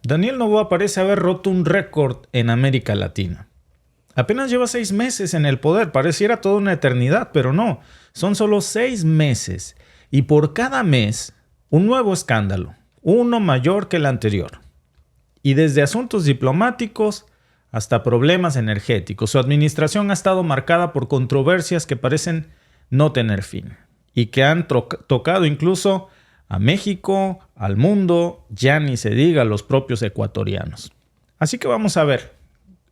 Daniel Noboa parece haber roto un récord en América Latina. Apenas lleva 6 meses en el poder, pareciera toda una eternidad, pero no, son solo 6 meses. Y por cada mes, un nuevo escándalo, uno mayor que el anterior. Y desde asuntos diplomáticos hasta problemas energéticos, su administración ha estado marcada por controversias que parecen no tener fin y que han tocado incluso a México, al mundo, ya ni se diga a los propios ecuatorianos. Así que vamos a ver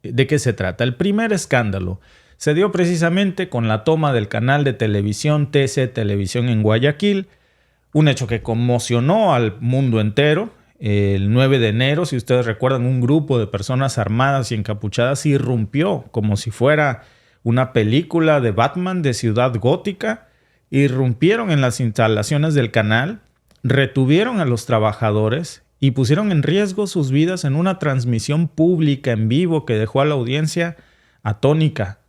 de qué se trata. El primer escándalo se dio precisamente con la toma del canal de televisión TC Televisión en Guayaquil, un hecho que conmocionó al mundo entero. El 9 de enero, si ustedes recuerdan, un grupo de personas armadas y encapuchadas irrumpió como si fuera una película de Batman de Ciudad Gótica. Irrumpieron en las instalaciones del canal, retuvieron a los trabajadores y pusieron en riesgo sus vidas en una transmisión pública en vivo que dejó a la audiencia atónita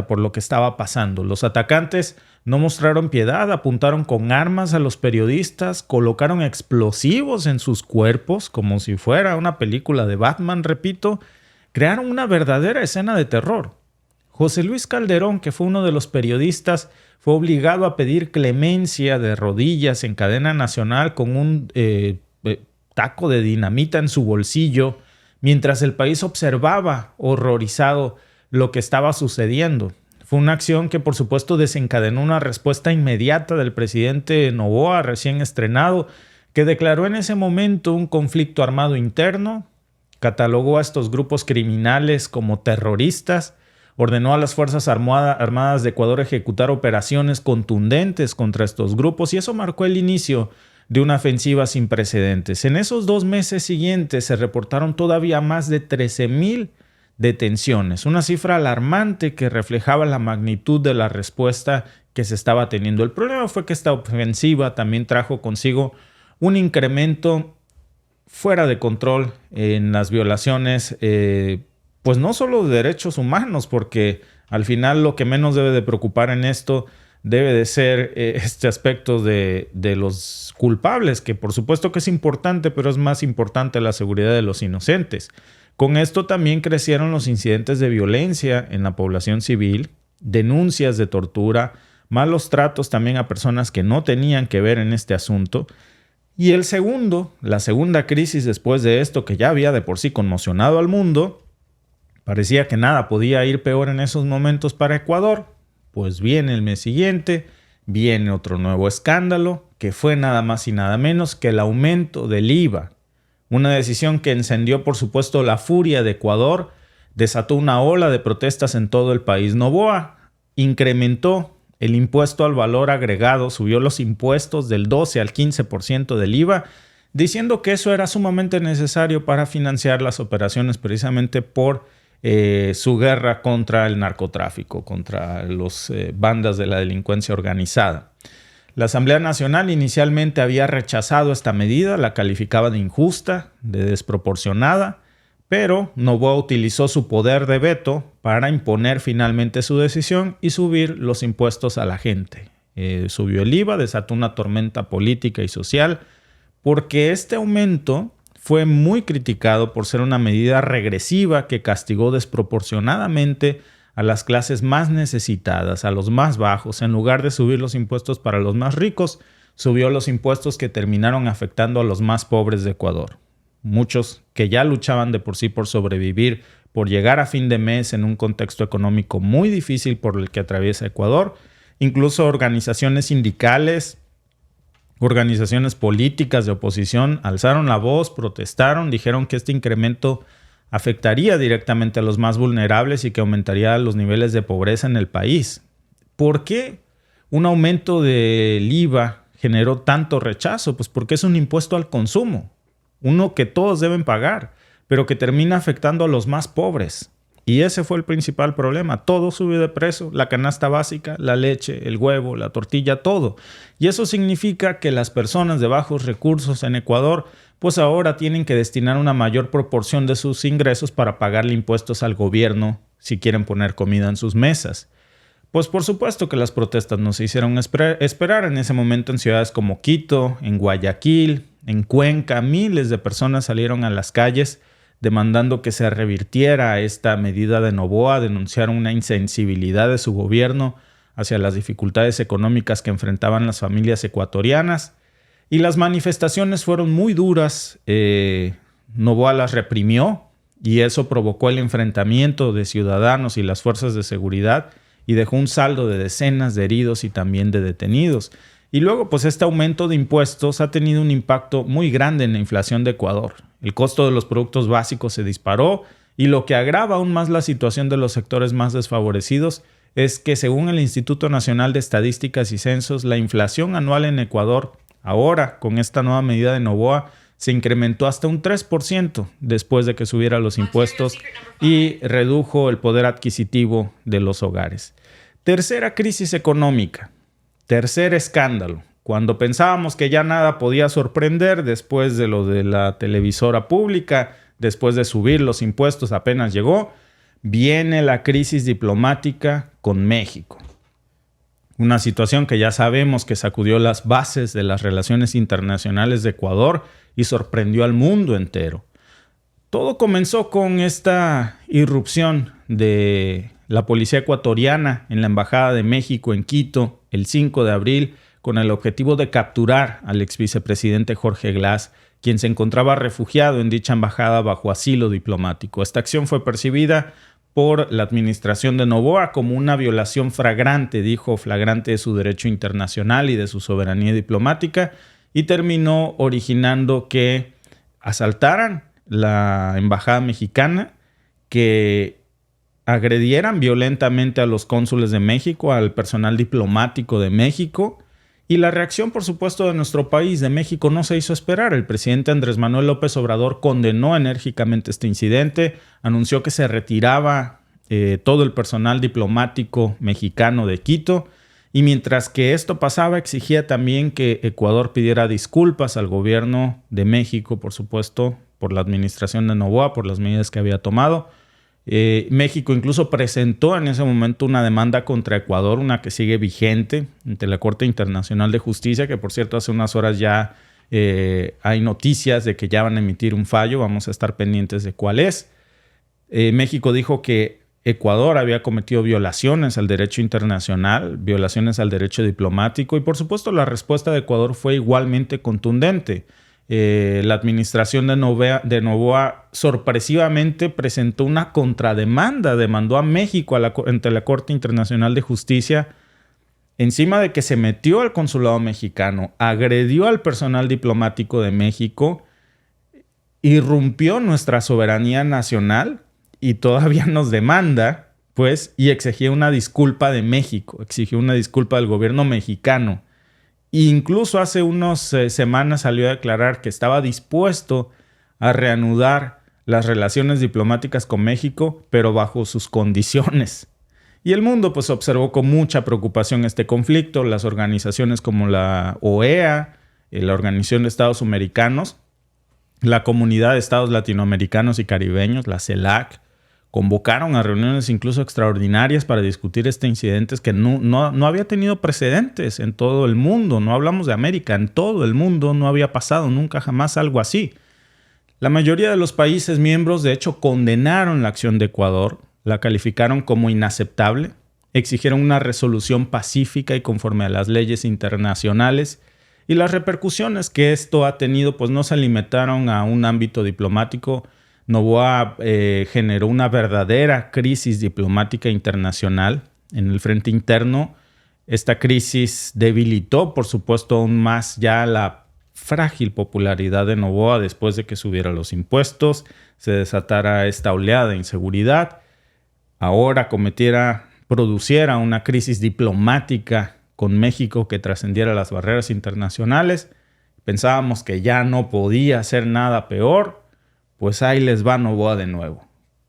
por lo que estaba pasando. Los atacantes no mostraron piedad, apuntaron con armas a los periodistas, colocaron explosivos en sus cuerpos como si fuera una película de Batman, repito, crearon una verdadera escena de terror. José Luis Calderón, que fue uno de los periodistas, fue obligado a pedir clemencia de rodillas en cadena nacional con un taco de dinamita en su bolsillo, mientras el país observaba horrorizado lo que estaba sucediendo. Fue una acción que por supuesto desencadenó una respuesta inmediata del presidente Noboa, recién estrenado, que declaró en ese momento un conflicto armado interno, catalogó a estos grupos criminales como terroristas, ordenó a las Fuerzas Armadas de Ecuador ejecutar operaciones contundentes contra estos grupos y eso marcó el inicio de una ofensiva sin precedentes. En esos 2 meses siguientes se reportaron todavía más de 13,000 detenciones, una cifra alarmante que reflejaba la magnitud de la respuesta que se estaba teniendo. El problema fue que esta ofensiva también trajo consigo un incremento fuera de control en las violaciones, pues no solo de derechos humanos, porque al final lo que menos debe de preocupar en esto debe de ser este aspecto de los culpables, que por supuesto que es importante, pero es más importante la seguridad de los inocentes. Con esto también crecieron los incidentes de violencia en la población civil, denuncias de tortura, malos tratos también a personas que no tenían que ver en este asunto. Y la segunda crisis después de esto, que ya había de por sí conmocionado al mundo, parecía que nada podía ir peor en esos momentos para Ecuador. Pues viene el mes siguiente, viene otro nuevo escándalo, que fue nada más y nada menos que el aumento del IVA. Una decisión que encendió, por supuesto, la furia de Ecuador, desató una ola de protestas en todo el país. Noboa incrementó el impuesto al valor agregado, subió los impuestos del 12 al 15% del IVA, diciendo que eso era sumamente necesario para financiar las operaciones precisamente por su guerra contra el narcotráfico, contra las bandas de la delincuencia organizada. La Asamblea Nacional inicialmente había rechazado esta medida, la calificaba de injusta, de desproporcionada, pero Noboa utilizó su poder de veto para imponer finalmente su decisión y subir los impuestos a la gente. Subió el IVA, desató una tormenta política y social, porque este aumento fue muy criticado por ser una medida regresiva que castigó desproporcionadamente a las clases más necesitadas, a los más bajos. En lugar de subir los impuestos para los más ricos, subió los impuestos que terminaron afectando a los más pobres de Ecuador. Muchos que ya luchaban de por sí por sobrevivir, por llegar a fin de mes en un contexto económico muy difícil por el que atraviesa Ecuador, incluso organizaciones sindicales, organizaciones políticas de oposición alzaron la voz, protestaron, dijeron que este incremento afectaría directamente a los más vulnerables y que aumentaría los niveles de pobreza en el país. ¿Por qué un aumento del IVA generó tanto rechazo? Pues porque es un impuesto al consumo, uno que todos deben pagar, pero que termina afectando a los más pobres. Y ese fue el principal problema. Todo subió de precio, la canasta básica, la leche, el huevo, la tortilla, todo. Y eso significa que las personas de bajos recursos en Ecuador pues ahora tienen que destinar una mayor proporción de sus ingresos para pagarle impuestos al gobierno si quieren poner comida en sus mesas. Pues por supuesto que las protestas no se hicieron esperar. En ese momento en ciudades como Quito, en Guayaquil, en Cuenca, miles de personas salieron a las calles demandando que se revirtiera esta medida de Noboa, denunciaron una insensibilidad de su gobierno hacia las dificultades económicas que enfrentaban las familias ecuatorianas. Y las manifestaciones fueron muy duras. Noboa las reprimió y eso provocó el enfrentamiento de ciudadanos y las fuerzas de seguridad y dejó un saldo de decenas de heridos y también de detenidos. Y luego, pues este aumento de impuestos ha tenido un impacto muy grande en la inflación de Ecuador. El costo de los productos básicos se disparó y lo que agrava aún más la situación de los sectores más desfavorecidos es que, según el Instituto Nacional de Estadísticas y Censos, la inflación anual en Ecuador, ahora con esta nueva medida de Noboa, se incrementó hasta un 3% después de que subiera los impuestos y redujo el poder adquisitivo de los hogares. Tercera crisis económica, tercer escándalo. Cuando pensábamos que ya nada podía sorprender después de lo de la televisora pública, después de subir los impuestos apenas llegó, viene la crisis diplomática con México. Una situación que ya sabemos que sacudió las bases de las relaciones internacionales de Ecuador y sorprendió al mundo entero. Todo comenzó con esta irrupción de la policía ecuatoriana en la Embajada de México en Quito el 5 de abril con el objetivo de capturar al exvicepresidente Jorge Glass, quien se encontraba refugiado en dicha embajada bajo asilo diplomático. Esta acción fue percibida por la administración de Noboa como una violación flagrante, de su derecho internacional y de su soberanía diplomática, y terminó originando que asaltaran la embajada mexicana, que agredieran violentamente a los cónsules de México, al personal diplomático de México. Y la reacción, por supuesto, de nuestro país, de México, no se hizo esperar. El presidente Andrés Manuel López Obrador condenó enérgicamente este incidente, anunció que se retiraba todo el personal diplomático mexicano de Quito, y mientras que esto pasaba, exigía también que Ecuador pidiera disculpas al gobierno de México, por supuesto, por la administración de Noboa, por las medidas que había tomado. México incluso presentó en ese momento una demanda contra Ecuador, una que sigue vigente ante la Corte Internacional de Justicia, que por cierto hace unas horas ya hay noticias de que ya van a emitir un fallo, vamos a estar pendientes de cuál es. México dijo que Ecuador había cometido violaciones al derecho internacional, violaciones al derecho diplomático y por supuesto la respuesta de Ecuador fue igualmente contundente. La administración de Noboa sorpresivamente presentó una contrademanda, demandó a México ante la Corte Internacional de Justicia encima de que se metió al consulado mexicano, agredió al personal diplomático de México, irrumpió nuestra soberanía nacional y todavía nos demanda, pues, y exigía una disculpa de México, exigió una disculpa del gobierno mexicano. Incluso hace unas semanas salió a declarar que estaba dispuesto a reanudar las relaciones diplomáticas con México, pero bajo sus condiciones. Y el mundo pues observó con mucha preocupación este conflicto. Las organizaciones como la OEA, la Organización de Estados Americanos, la Comunidad de Estados Latinoamericanos y Caribeños, la CELAC, convocaron a reuniones incluso extraordinarias para discutir este incidente que no había tenido precedentes en todo el mundo. No hablamos de América, en todo el mundo no había pasado nunca jamás algo así. La mayoría de los países miembros, de hecho, condenaron la acción de Ecuador, la calificaron como inaceptable, exigieron una resolución pacífica y conforme a las leyes internacionales, y las repercusiones que esto ha tenido pues no se limitaron a un ámbito diplomático. Noboa generó una verdadera crisis diplomática internacional en el frente interno. Esta crisis debilitó, por supuesto, aún más ya la frágil popularidad de Noboa después de que subiera los impuestos, se desatara esta oleada de inseguridad, ahora produciera una crisis diplomática con México que trascendiera las barreras internacionales. Pensábamos que ya no podía ser nada peor. Pues ahí les va Noboa de nuevo.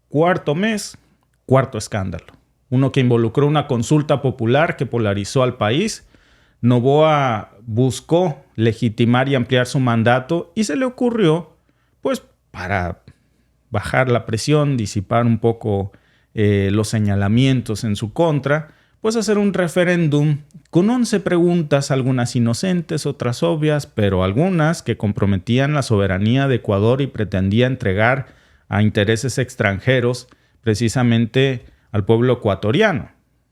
Cuarto mes, cuarto escándalo. Uno que involucró una consulta popular que polarizó al país. Noboa buscó legitimar y ampliar su mandato y se le ocurrió, pues para bajar la presión, disipar un poco los señalamientos en su contra, pues hacer un referéndum con 11 preguntas, algunas inocentes, otras obvias, pero algunas que comprometían la soberanía de Ecuador y pretendía entregar a intereses extranjeros precisamente al pueblo ecuatoriano.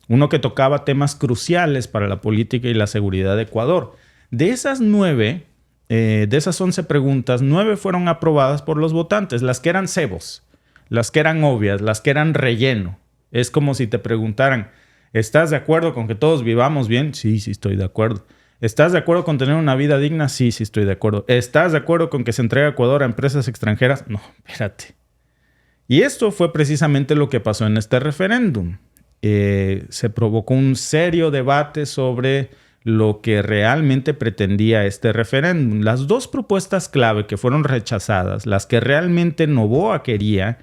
Uno que tocaba temas cruciales para la política y la seguridad de Ecuador. De esas 11 preguntas, 9 fueron aprobadas por los votantes, las que eran cebos, las que eran obvias, las que eran relleno. Es como si te preguntaran, ¿estás de acuerdo con que todos vivamos bien? Sí, sí estoy de acuerdo. ¿Estás de acuerdo con tener una vida digna? Sí, sí estoy de acuerdo. ¿Estás de acuerdo con que se entregue a Ecuador a empresas extranjeras? No, espérate. Y esto fue precisamente lo que pasó en este referéndum. Se provocó un serio debate sobre lo que realmente pretendía este referéndum. Las dos propuestas clave que fueron rechazadas, las que realmente Noboa quería,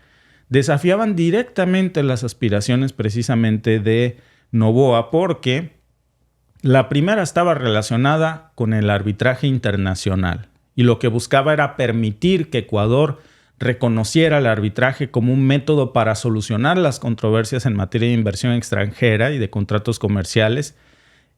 desafiaban directamente las aspiraciones precisamente de Noboa, porque la primera estaba relacionada con el arbitraje internacional y lo que buscaba era permitir que Ecuador reconociera el arbitraje como un método para solucionar las controversias en materia de inversión extranjera y de contratos comerciales.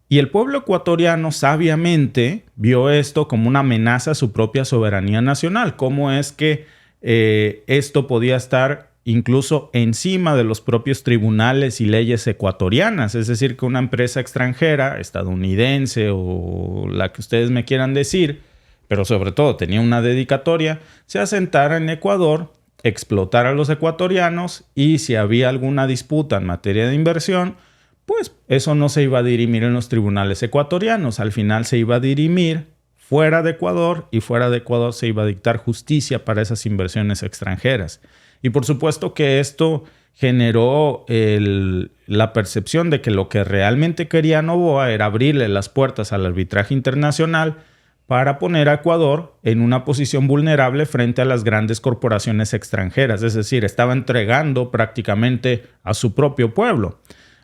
Y el pueblo ecuatoriano sabiamente vio esto como una amenaza a su propia soberanía nacional. ¿Cómo es que esto podía estar incluso encima de los propios tribunales y leyes ecuatorianas? Es decir, que una empresa extranjera, estadounidense o la que ustedes me quieran decir, pero sobre todo tenía una dedicatoria, se asentara en Ecuador, explotara a los ecuatorianos y si había alguna disputa en materia de inversión, pues eso no se iba a dirimir en los tribunales ecuatorianos. Al final se iba a dirimir fuera de Ecuador y fuera de Ecuador se iba a dictar justicia para esas inversiones extranjeras. Y por supuesto que esto generó la percepción de que lo que realmente quería Noboa era abrirle las puertas al arbitraje internacional para poner a Ecuador en una posición vulnerable frente a las grandes corporaciones extranjeras. Es decir, estaba entregando prácticamente a su propio pueblo.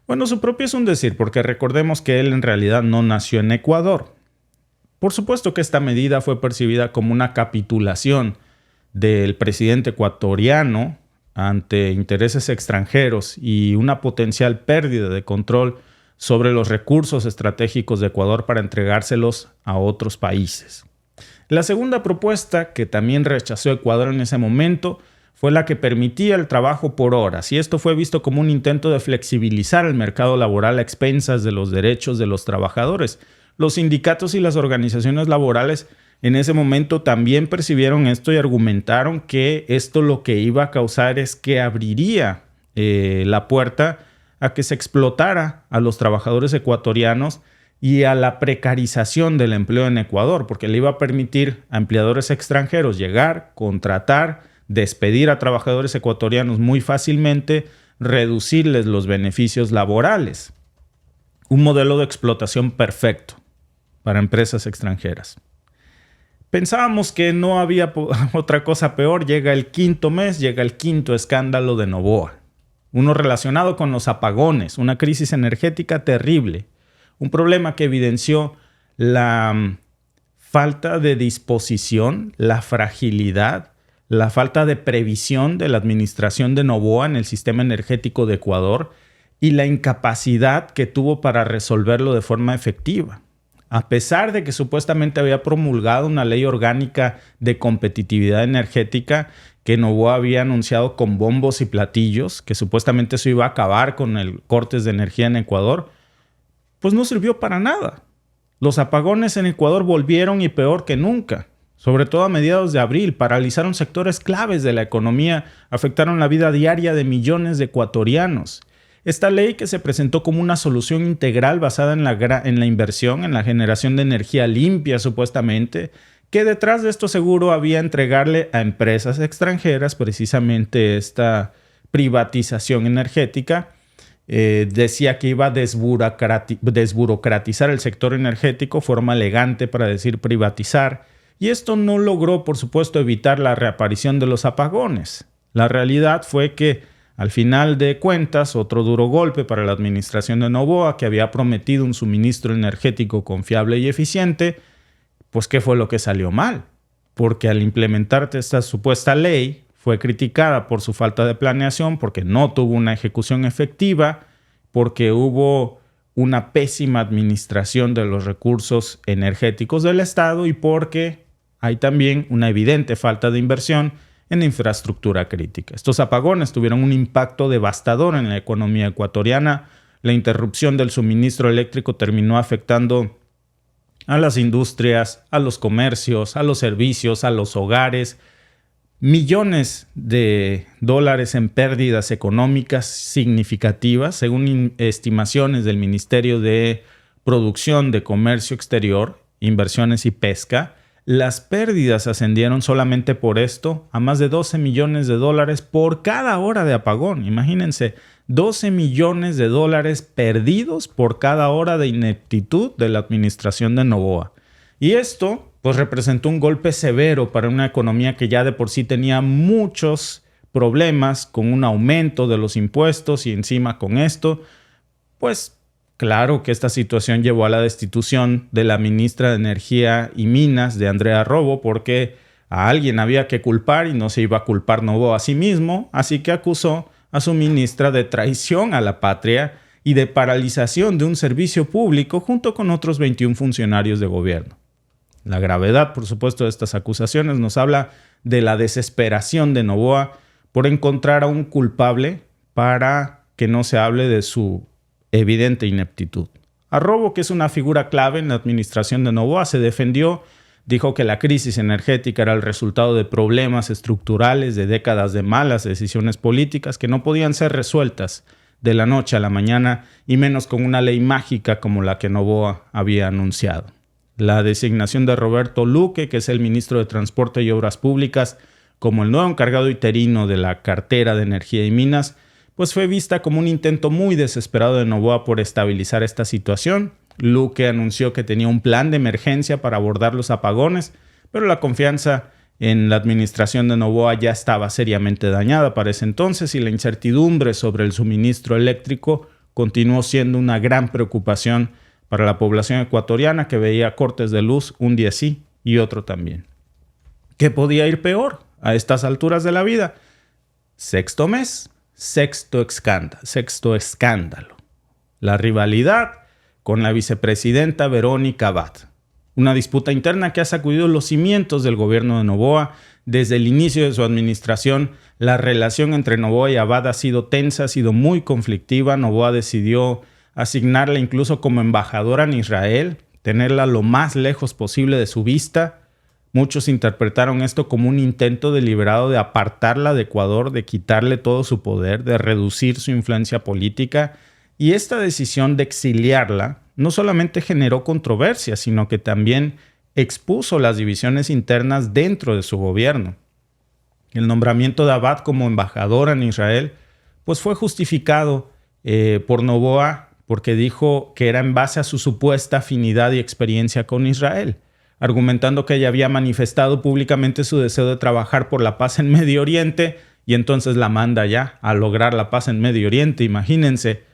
Bueno, su propio es un decir, porque recordemos que él en realidad no nació en Ecuador. Por supuesto que esta medida fue percibida como una capitulación del presidente ecuatoriano ante intereses extranjeros y una potencial pérdida de control sobre los recursos estratégicos de Ecuador para entregárselos a otros países. La segunda propuesta, que también rechazó Ecuador en ese momento, fue la que permitía el trabajo por horas, y esto fue visto como un intento de flexibilizar el mercado laboral a expensas de los derechos de los trabajadores. Los sindicatos y las organizaciones laborales en ese momento también percibieron esto y argumentaron que esto lo que iba a causar es que abriría la puerta a que se explotara a los trabajadores ecuatorianos y a la precarización del empleo en Ecuador, porque le iba a permitir a empleadores extranjeros llegar, contratar, despedir a trabajadores ecuatorianos muy fácilmente, reducirles los beneficios laborales. Un modelo de explotación perfecto para empresas extranjeras. Pensábamos que no había otra cosa peor. Llega el quinto mes, llega el quinto escándalo de Noboa. Uno relacionado con los apagones, una crisis energética terrible. Un problema que evidenció la falta de disposición, la fragilidad, la falta de previsión de la administración de Noboa en el sistema energético de Ecuador y la incapacidad que tuvo para resolverlo de forma efectiva. A pesar de que supuestamente había promulgado una ley orgánica de competitividad energética que Noboa había anunciado con bombos y platillos, que supuestamente eso iba a acabar con el cortes de energía en Ecuador, pues no sirvió para nada. Los apagones en Ecuador volvieron y peor que nunca. Sobre todo a mediados de abril, paralizaron sectores claves de la economía, afectaron la vida diaria de millones de ecuatorianos. Esta ley, que se presentó como una solución integral basada en la inversión, en la generación de energía limpia supuestamente, que detrás de esto seguro había entregarle a empresas extranjeras precisamente esta privatización energética, decía que iba a desburocratizar el sector energético, forma elegante para decir privatizar, y esto no logró, por supuesto, evitar la reaparición de los apagones. La realidad fue que, al final de cuentas, otro duro golpe para la administración de Noboa, que había prometido un suministro energético confiable y eficiente, pues ¿qué fue lo que salió mal? Porque al implementarse esta supuesta ley, fue criticada por su falta de planeación, porque no tuvo una ejecución efectiva, porque hubo una pésima administración de los recursos energéticos del Estado y porque hay también una evidente falta de inversión en infraestructura crítica. Estos apagones tuvieron un impacto devastador en la economía ecuatoriana. La interrupción del suministro eléctrico terminó afectando a las industrias, a los comercios, a los servicios, a los hogares. Millones de dólares en pérdidas económicas significativas, según estimaciones del Ministerio de Producción de Comercio Exterior, Inversiones y Pesca. Las pérdidas ascendieron solamente por esto a más de 12 millones de dólares por cada hora de apagón. Imagínense, 12 millones de dólares perdidos por cada hora de ineptitud de la administración de Noboa. Y esto pues representó un golpe severo para una economía que ya de por sí tenía muchos problemas con un aumento de los impuestos y encima con esto, pues claro que esta situación llevó a la destitución de la ministra de Energía y Minas, de Andrea Robo, porque a alguien había que culpar y no se iba a culpar Noboa a sí mismo, así que acusó a su ministra de traición a la patria y de paralización de un servicio público junto con otros 21 funcionarios de gobierno. La gravedad, por supuesto, de estas acusaciones nos habla de la desesperación de Noboa por encontrar a un culpable para que no se hable de su evidente ineptitud. A Robo, que es una figura clave en la administración de Noboa, se defendió, dijo que la crisis energética era el resultado de problemas estructurales de décadas de malas decisiones políticas que no podían ser resueltas de la noche a la mañana y menos con una ley mágica como la que Noboa había anunciado. La designación de Roberto Luque, que es el ministro de Transporte y Obras Públicas, como el nuevo encargado interino de la cartera de Energía y Minas, pues fue vista como un intento muy desesperado de Noboa por estabilizar esta situación. Luque anunció que tenía un plan de emergencia para abordar los apagones, pero la confianza en la administración de Noboa ya estaba seriamente dañada para ese entonces y la incertidumbre sobre el suministro eléctrico continuó siendo una gran preocupación para la población ecuatoriana, que veía cortes de luz un día sí y otro también. ¿Qué podía ir peor a estas alturas de la vida? Sexto mes, sexto escándalo. La rivalidad con la vicepresidenta Verónica Abad. Una disputa interna que ha sacudido los cimientos del gobierno de Noboa. Desde el inicio de su administración, la relación entre Noboa y Abad ha sido tensa, ha sido muy conflictiva. Noboa decidió asignarla incluso como embajadora en Israel, tenerla lo más lejos posible de su vista. Muchos interpretaron esto como un intento deliberado de apartarla de Ecuador, de quitarle todo su poder, de reducir su influencia política. Y esta decisión de exiliarla no solamente generó controversia, sino que también expuso las divisiones internas dentro de su gobierno. El nombramiento de Abad como embajadora en Israel pues fue justificado por Noboa porque dijo que era en base a su supuesta afinidad y experiencia con Israel, argumentando que ella había manifestado públicamente su deseo de trabajar por la paz en Medio Oriente y entonces la manda ya a lograr la paz en Medio Oriente, imagínense.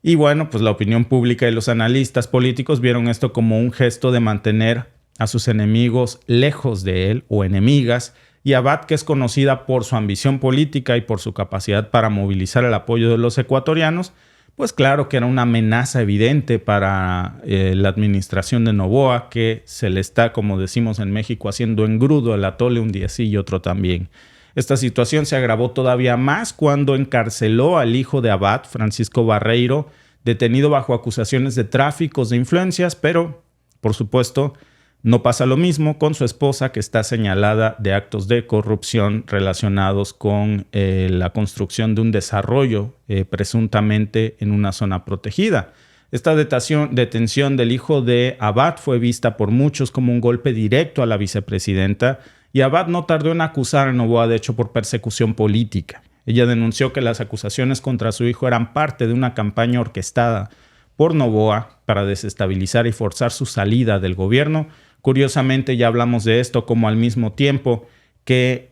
Y bueno, pues la opinión pública y los analistas políticos vieron esto como un gesto de mantener a sus enemigos lejos de él o enemigas, y Abad, que es conocida por su ambición política y por su capacidad para movilizar el apoyo de los ecuatorianos, pues claro que era una amenaza evidente para la administración de Noboa, que se le está, como decimos en México, haciendo engrudo el atole un día sí y otro también. Esta situación se agravó todavía más cuando encarceló al hijo de Abad, Francisco Barreiro, detenido bajo acusaciones de tráficos de influencias, pero, por supuesto, no pasa lo mismo con su esposa, que está señalada de actos de corrupción relacionados con la construcción de un desarrollo presuntamente en una zona protegida. Esta detención del hijo de Abad fue vista por muchos como un golpe directo a la vicepresidenta, y Abad no tardó en acusar a Noboa, de hecho, por persecución política. Ella denunció que las acusaciones contra su hijo eran parte de una campaña orquestada por Noboa para desestabilizar y forzar su salida del gobierno. Curiosamente, ya hablamos de esto, como al mismo tiempo que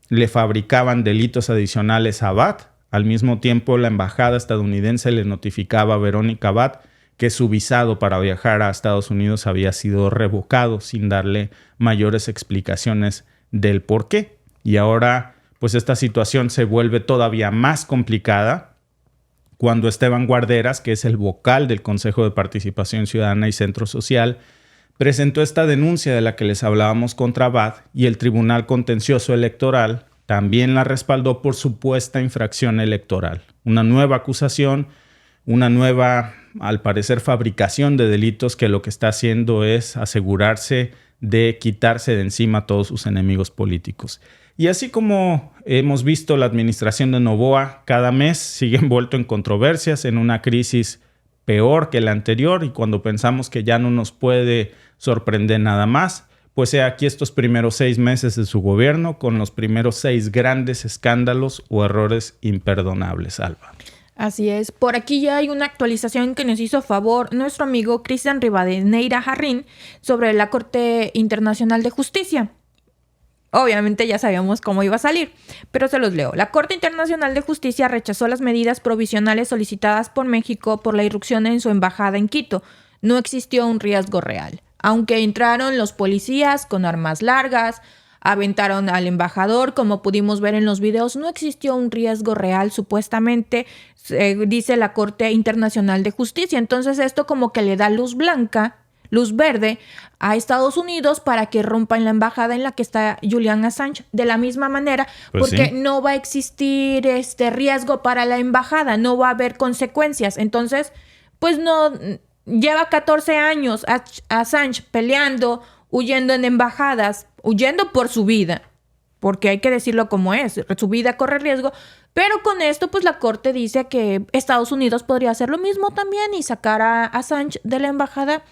le fabricaban delitos adicionales a Abad, al mismo tiempo la embajada estadounidense le notificaba a Verónica Abad que su visado para viajar a Estados Unidos había sido revocado sin darle mayores explicaciones del por qué. Y ahora, pues esta situación se vuelve todavía más complicada cuando Esteban Guarderas, que es el vocal del Consejo de Participación Ciudadana y Centro Social, presentó esta denuncia de la que les hablábamos contra Abad, y el Tribunal Contencioso Electoral también la respaldó por supuesta infracción electoral. Una nueva acusación, una nueva, al parecer, fabricación de delitos que lo que está haciendo es asegurarse de quitarse de encima a todos sus enemigos políticos. Y así como hemos visto, la administración de Noboa cada mes sigue envuelto en controversias, en una crisis peor que la anterior, y cuando pensamos que ya no nos puede sorprender nada más, pues he aquí estos primeros 6 meses de su gobierno con los primeros 6 grandes escándalos o errores imperdonables, Alba. Así es. Por aquí ya hay una actualización que nos hizo favor nuestro amigo Cristian Rivadeneira Jarrín sobre la Corte Internacional de Justicia. Obviamente ya sabíamos cómo iba a salir, pero se los leo. La Corte Internacional de Justicia rechazó las medidas provisionales solicitadas por México por la irrupción en su embajada en Quito. No existió un riesgo real. Aunque entraron los policías con armas largas, aventaron al embajador, como pudimos ver en los videos, no existió un riesgo real, supuestamente, dice la Corte Internacional de Justicia. Entonces esto como que le da luz verde a Estados Unidos para que rompan la embajada en la que está Julian Assange. De la misma manera, pues porque sí, no va a existir riesgo para la embajada, no va a haber consecuencias. Entonces, pues no, lleva 14 años Assange peleando, huyendo en embajadas, huyendo por su vida, porque hay que decirlo como es, su vida corre riesgo, pero con esto pues la Corte dice que Estados Unidos podría hacer lo mismo también y sacar a Assange de la embajada,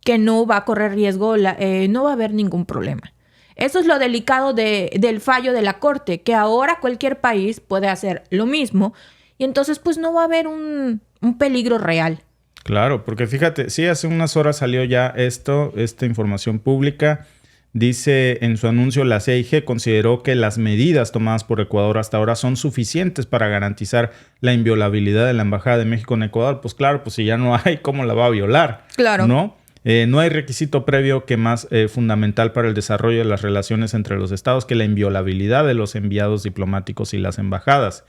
que no va a correr riesgo, no va a haber ningún problema. Eso es lo delicado del fallo de la Corte, que ahora cualquier país puede hacer lo mismo y entonces pues no va a haber un peligro real. Claro, porque fíjate, sí, hace unas horas salió ya esta información pública. Dice en su anuncio, la CIG consideró que las medidas tomadas por Ecuador hasta ahora son suficientes para garantizar la inviolabilidad de la Embajada de México en Ecuador. Pues claro, pues si ya no hay, ¿cómo la va a violar? Claro. ¿No? No hay requisito previo que más fundamental para el desarrollo de las relaciones entre los estados que la inviolabilidad de los enviados diplomáticos y las embajadas.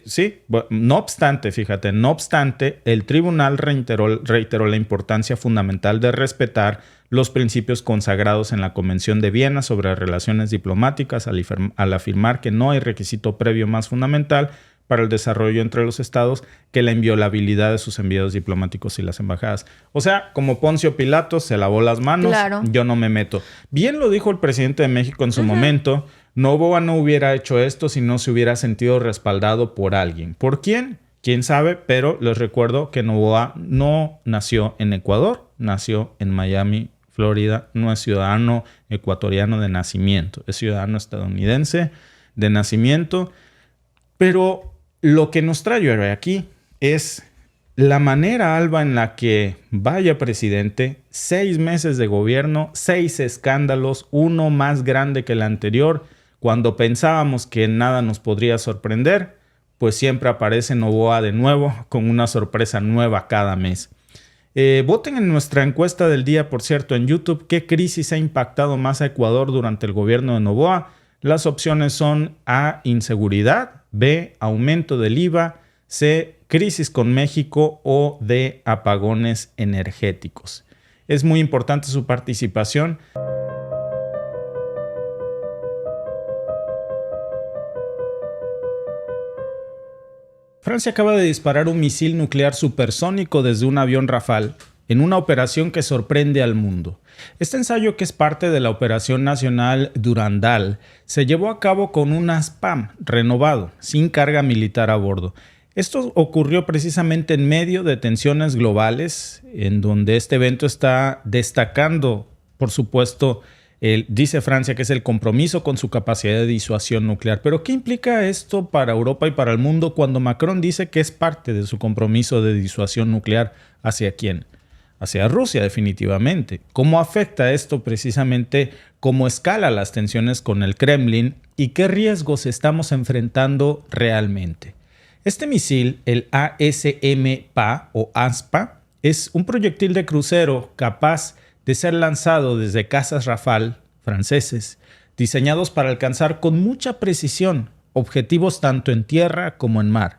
Sí, no obstante, fíjate, el tribunal reiteró la importancia fundamental de respetar los principios consagrados en la Convención de Viena sobre relaciones diplomáticas al afirmar que no hay requisito previo más fundamental para el desarrollo entre los estados que la inviolabilidad de sus enviados diplomáticos y las embajadas. O sea, como Poncio Pilato se lavó las manos, claro, yo no me meto. Bien lo dijo el presidente de México en su momento, Noboa no hubiera hecho esto si no se hubiera sentido respaldado por alguien. ¿Por quién? ¿Quién sabe? Pero les recuerdo que Noboa no nació en Ecuador, nació en Miami, Florida, no es ciudadano ecuatoriano de nacimiento, es ciudadano estadounidense de nacimiento, pero lo que nos trae hoy aquí es la manera, Alba, en la que vaya presidente, 6 meses de gobierno, 6 escándalos, uno más grande que el anterior. Cuando pensábamos que nada nos podría sorprender, pues siempre aparece Noboa de nuevo con una sorpresa nueva cada mes. Voten en nuestra encuesta del día, por cierto, en YouTube, ¿qué crisis ha impactado más a Ecuador durante el gobierno de Noboa? Las opciones son A, inseguridad, B, aumento del IVA, C, crisis con México o D, apagones energéticos. Es muy importante su participación. Francia acaba de disparar un misil nuclear supersónico desde un avión Rafale en una operación que sorprende al mundo. Este ensayo, que es parte de la Operación Nacional Durandal, se llevó a cabo con un ASPAM renovado, sin carga militar a bordo. Esto ocurrió precisamente en medio de tensiones globales, en donde este evento está destacando, por supuesto, dice Francia que es el compromiso con su capacidad de disuasión nuclear. Pero ¿qué implica esto para Europa y para el mundo cuando Macron dice que es parte de su compromiso de disuasión nuclear? ¿Hacia quién? Hacia Rusia, definitivamente. ¿Cómo afecta esto precisamente? ¿Cómo escala las tensiones con el Kremlin? ¿Y qué riesgos estamos enfrentando realmente? Este misil, el ASM-PA o ASPA, es un proyectil de crucero capaz de ser lanzado desde cazas Rafale franceses, diseñados para alcanzar con mucha precisión objetivos tanto en tierra como en mar.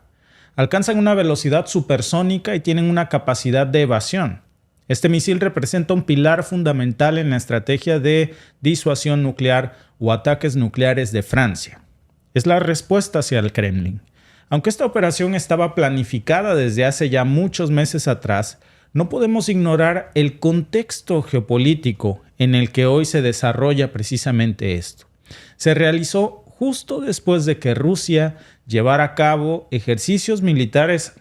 Alcanzan una velocidad supersónica y tienen una capacidad de evasión. Este misil representa un pilar fundamental en la estrategia de disuasión nuclear o ataques nucleares de Francia. Es la respuesta hacia el Kremlin. Aunque esta operación estaba planificada desde hace ya muchos meses atrás, no podemos ignorar el contexto geopolítico en el que hoy se desarrolla precisamente esto. Se realizó justo después de que Rusia llevara a cabo ejercicios militares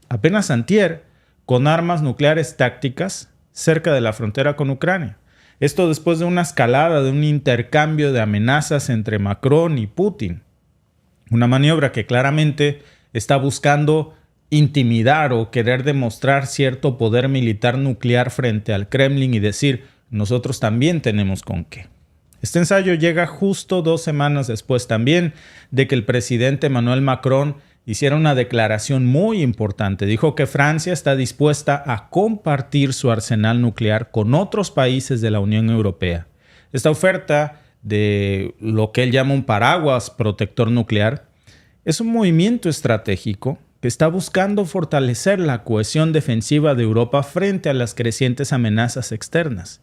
apenas antier con armas nucleares tácticas cerca de la frontera con Ucrania. Esto después de una escalada, de un intercambio de amenazas entre Macron y Putin. Una maniobra que claramente está buscando intimidar o querer demostrar cierto poder militar nuclear frente al Kremlin y decir, nosotros también tenemos con qué. Este ensayo llega justo 2 semanas después también de que el presidente Emmanuel Macron hiciera una declaración muy importante. Dijo que Francia está dispuesta a compartir su arsenal nuclear con otros países de la Unión Europea. Esta oferta de lo que él llama un paraguas protector nuclear es un movimiento estratégico que está buscando fortalecer la cohesión defensiva de Europa frente a las crecientes amenazas externas.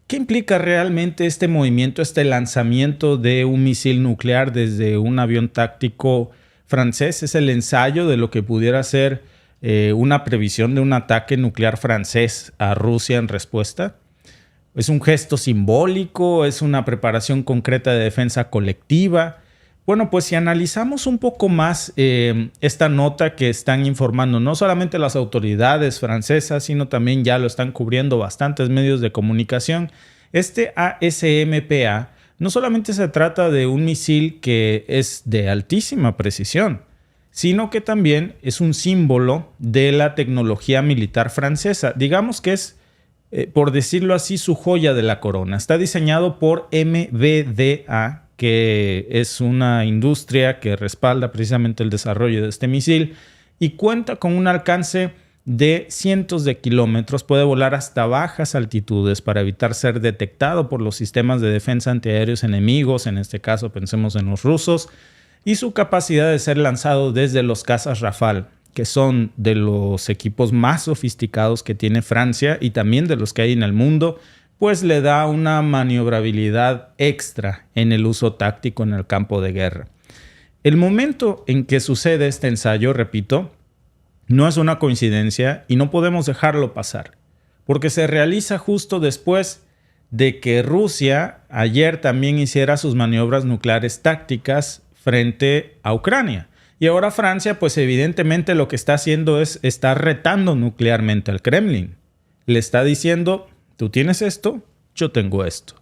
¿Qué implica realmente este movimiento, este lanzamiento de un misil nuclear desde un avión táctico francés? Es el ensayo de lo que pudiera ser una previsión de un ataque nuclear francés a Rusia en respuesta. ¿Es un gesto simbólico? ¿Es una preparación concreta de defensa colectiva? Bueno, pues si analizamos un poco más esta nota que están informando no solamente las autoridades francesas, sino también ya lo están cubriendo bastantes medios de comunicación, este ASMPA no solamente se trata de un misil que es de altísima precisión, sino que también es un símbolo de la tecnología militar francesa. Digamos que es, por decirlo así, su joya de la corona. Está diseñado por MBDA, que es una industria que respalda precisamente el desarrollo de este misil y cuenta con un alcance de cientos de kilómetros. Puede volar hasta bajas altitudes para evitar ser detectado por los sistemas de defensa antiaéreos enemigos, en este caso pensemos en los rusos, y su capacidad de ser lanzado desde los cazas Rafale, que son de los equipos más sofisticados que tiene Francia y también de los que hay en el mundo, pues le da una maniobrabilidad extra en el uso táctico en el campo de guerra. El momento en que sucede este ensayo, repito, no es una coincidencia y no podemos dejarlo pasar, porque se realiza justo después de que Rusia ayer también hiciera sus maniobras nucleares tácticas frente a Ucrania. Y ahora Francia, pues evidentemente lo que está haciendo es estar retando nuclearmente al Kremlin. Le está diciendo, tú tienes esto, yo tengo esto.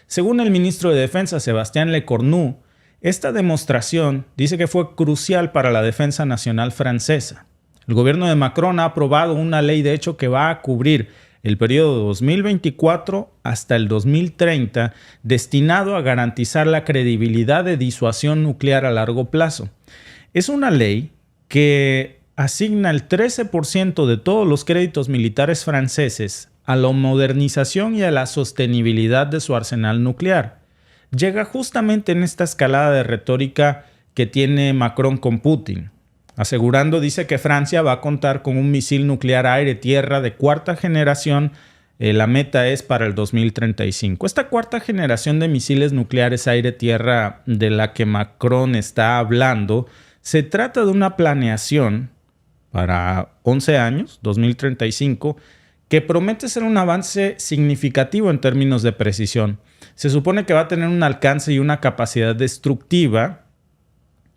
Según el ministro de Defensa, Sébastien Lecornu, esta demostración dice que fue crucial para la defensa nacional francesa. El gobierno de Macron ha aprobado una ley de hecho que va a cubrir el periodo 2024 hasta el 2030, destinado a garantizar la credibilidad de disuasión nuclear a largo plazo. Es una ley que asigna el 13% de todos los créditos militares franceses a la modernización y a la sostenibilidad de su arsenal nuclear. Llega justamente en esta escalada de retórica que tiene Macron con Putin, asegurando, dice, que Francia va a contar con un misil nuclear aire-tierra de 4ª generación. La meta es para el 2035. Esta 4ª generación de misiles nucleares aire-tierra de la que Macron está hablando, se trata de una planeación para 11 años, 2035, que promete ser un avance significativo en términos de precisión. Se supone que va a tener un alcance y una capacidad destructiva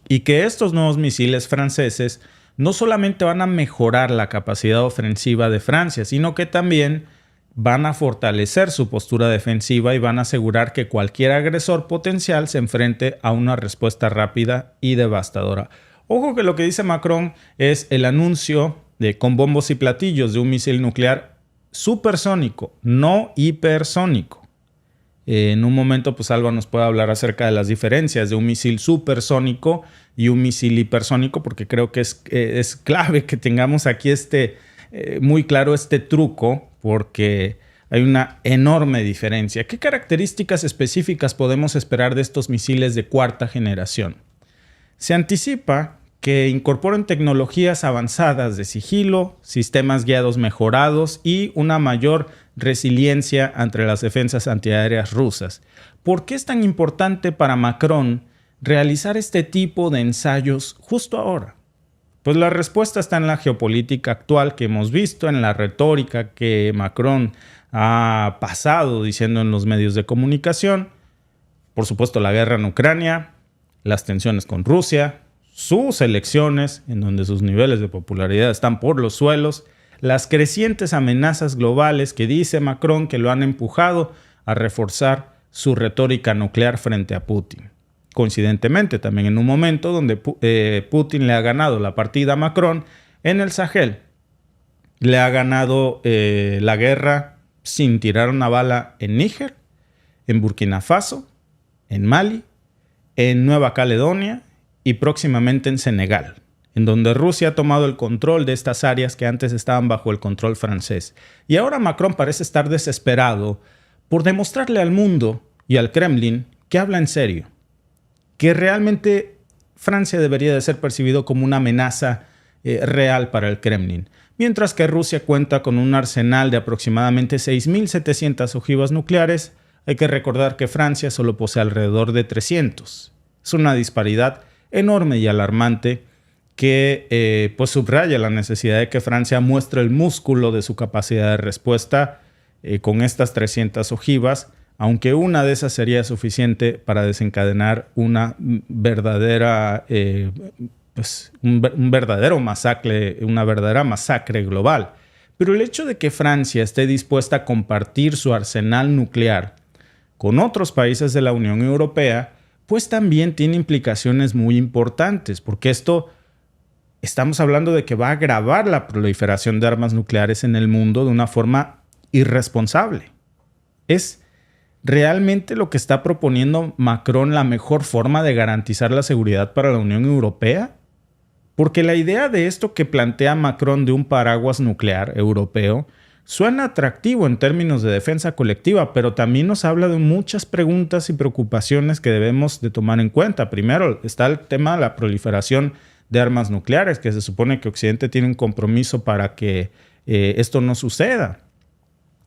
y que estos nuevos misiles franceses no solamente van a mejorar la capacidad ofensiva de Francia, sino que también van a fortalecer su postura defensiva y van a asegurar que cualquier agresor potencial se enfrente a una respuesta rápida y devastadora. Ojo que lo que dice Macron es el anuncio con bombos y platillos de un misil nuclear supersónico, no hipersónico. En un momento, pues Alba nos puede hablar acerca de las diferencias de un misil supersónico y un misil hipersónico, porque creo que es clave que tengamos aquí muy claro este truco, porque hay una enorme diferencia. ¿Qué características específicas podemos esperar de estos misiles de 4ª generación? Se anticipa que incorporen tecnologías avanzadas de sigilo, sistemas guiados mejorados y una mayor resiliencia ante las defensas antiaéreas rusas. ¿Por qué es tan importante para Macron realizar este tipo de ensayos justo ahora? Pues la respuesta está en la geopolítica actual que hemos visto, en la retórica que Macron ha pasado diciendo en los medios de comunicación. Por supuesto, la guerra en Ucrania, las tensiones con Rusia, sus elecciones, en donde sus niveles de popularidad están por los suelos, las crecientes amenazas globales que dice Macron que lo han empujado a reforzar su retórica nuclear frente a Putin. Coincidentemente, también en un momento donde Putin le ha ganado la partida a Macron en el Sahel. Le ha ganado la guerra sin tirar una bala en Níger, en Burkina Faso, en Mali, en Nueva Caledonia y próximamente en Senegal, en donde Rusia ha tomado el control de estas áreas que antes estaban bajo el control francés. Y ahora Macron parece estar desesperado por demostrarle al mundo y al Kremlin que habla en serio, que realmente Francia debería de ser percibido como una amenaza real para el Kremlin, mientras que Rusia cuenta con un arsenal de aproximadamente 6.700 ojivas nucleares. Hay que recordar que Francia solo posee alrededor de 300. Es una disparidad enorme y alarmante que pues subraya la necesidad de que Francia muestre el músculo de su capacidad de respuesta con estas 300 ojivas, aunque una de esas sería suficiente para desencadenar una verdadera, un verdadero masacre, una verdadera masacre global. Pero el hecho de que Francia esté dispuesta a compartir su arsenal nuclear con otros países de la Unión Europea, pues también tiene implicaciones muy importantes, porque estamos hablando de que va a agravar la proliferación de armas nucleares en el mundo de una forma irresponsable. ¿Es realmente lo que está proponiendo Macron la mejor forma de garantizar la seguridad para la Unión Europea? Porque la idea de esto que plantea Macron de un paraguas nuclear europeo suena atractivo en términos de defensa colectiva, pero también nos habla de muchas preguntas y preocupaciones que debemos de tomar en cuenta. Primero está el tema de la proliferación de armas nucleares, que se supone que Occidente tiene un compromiso para que esto no suceda.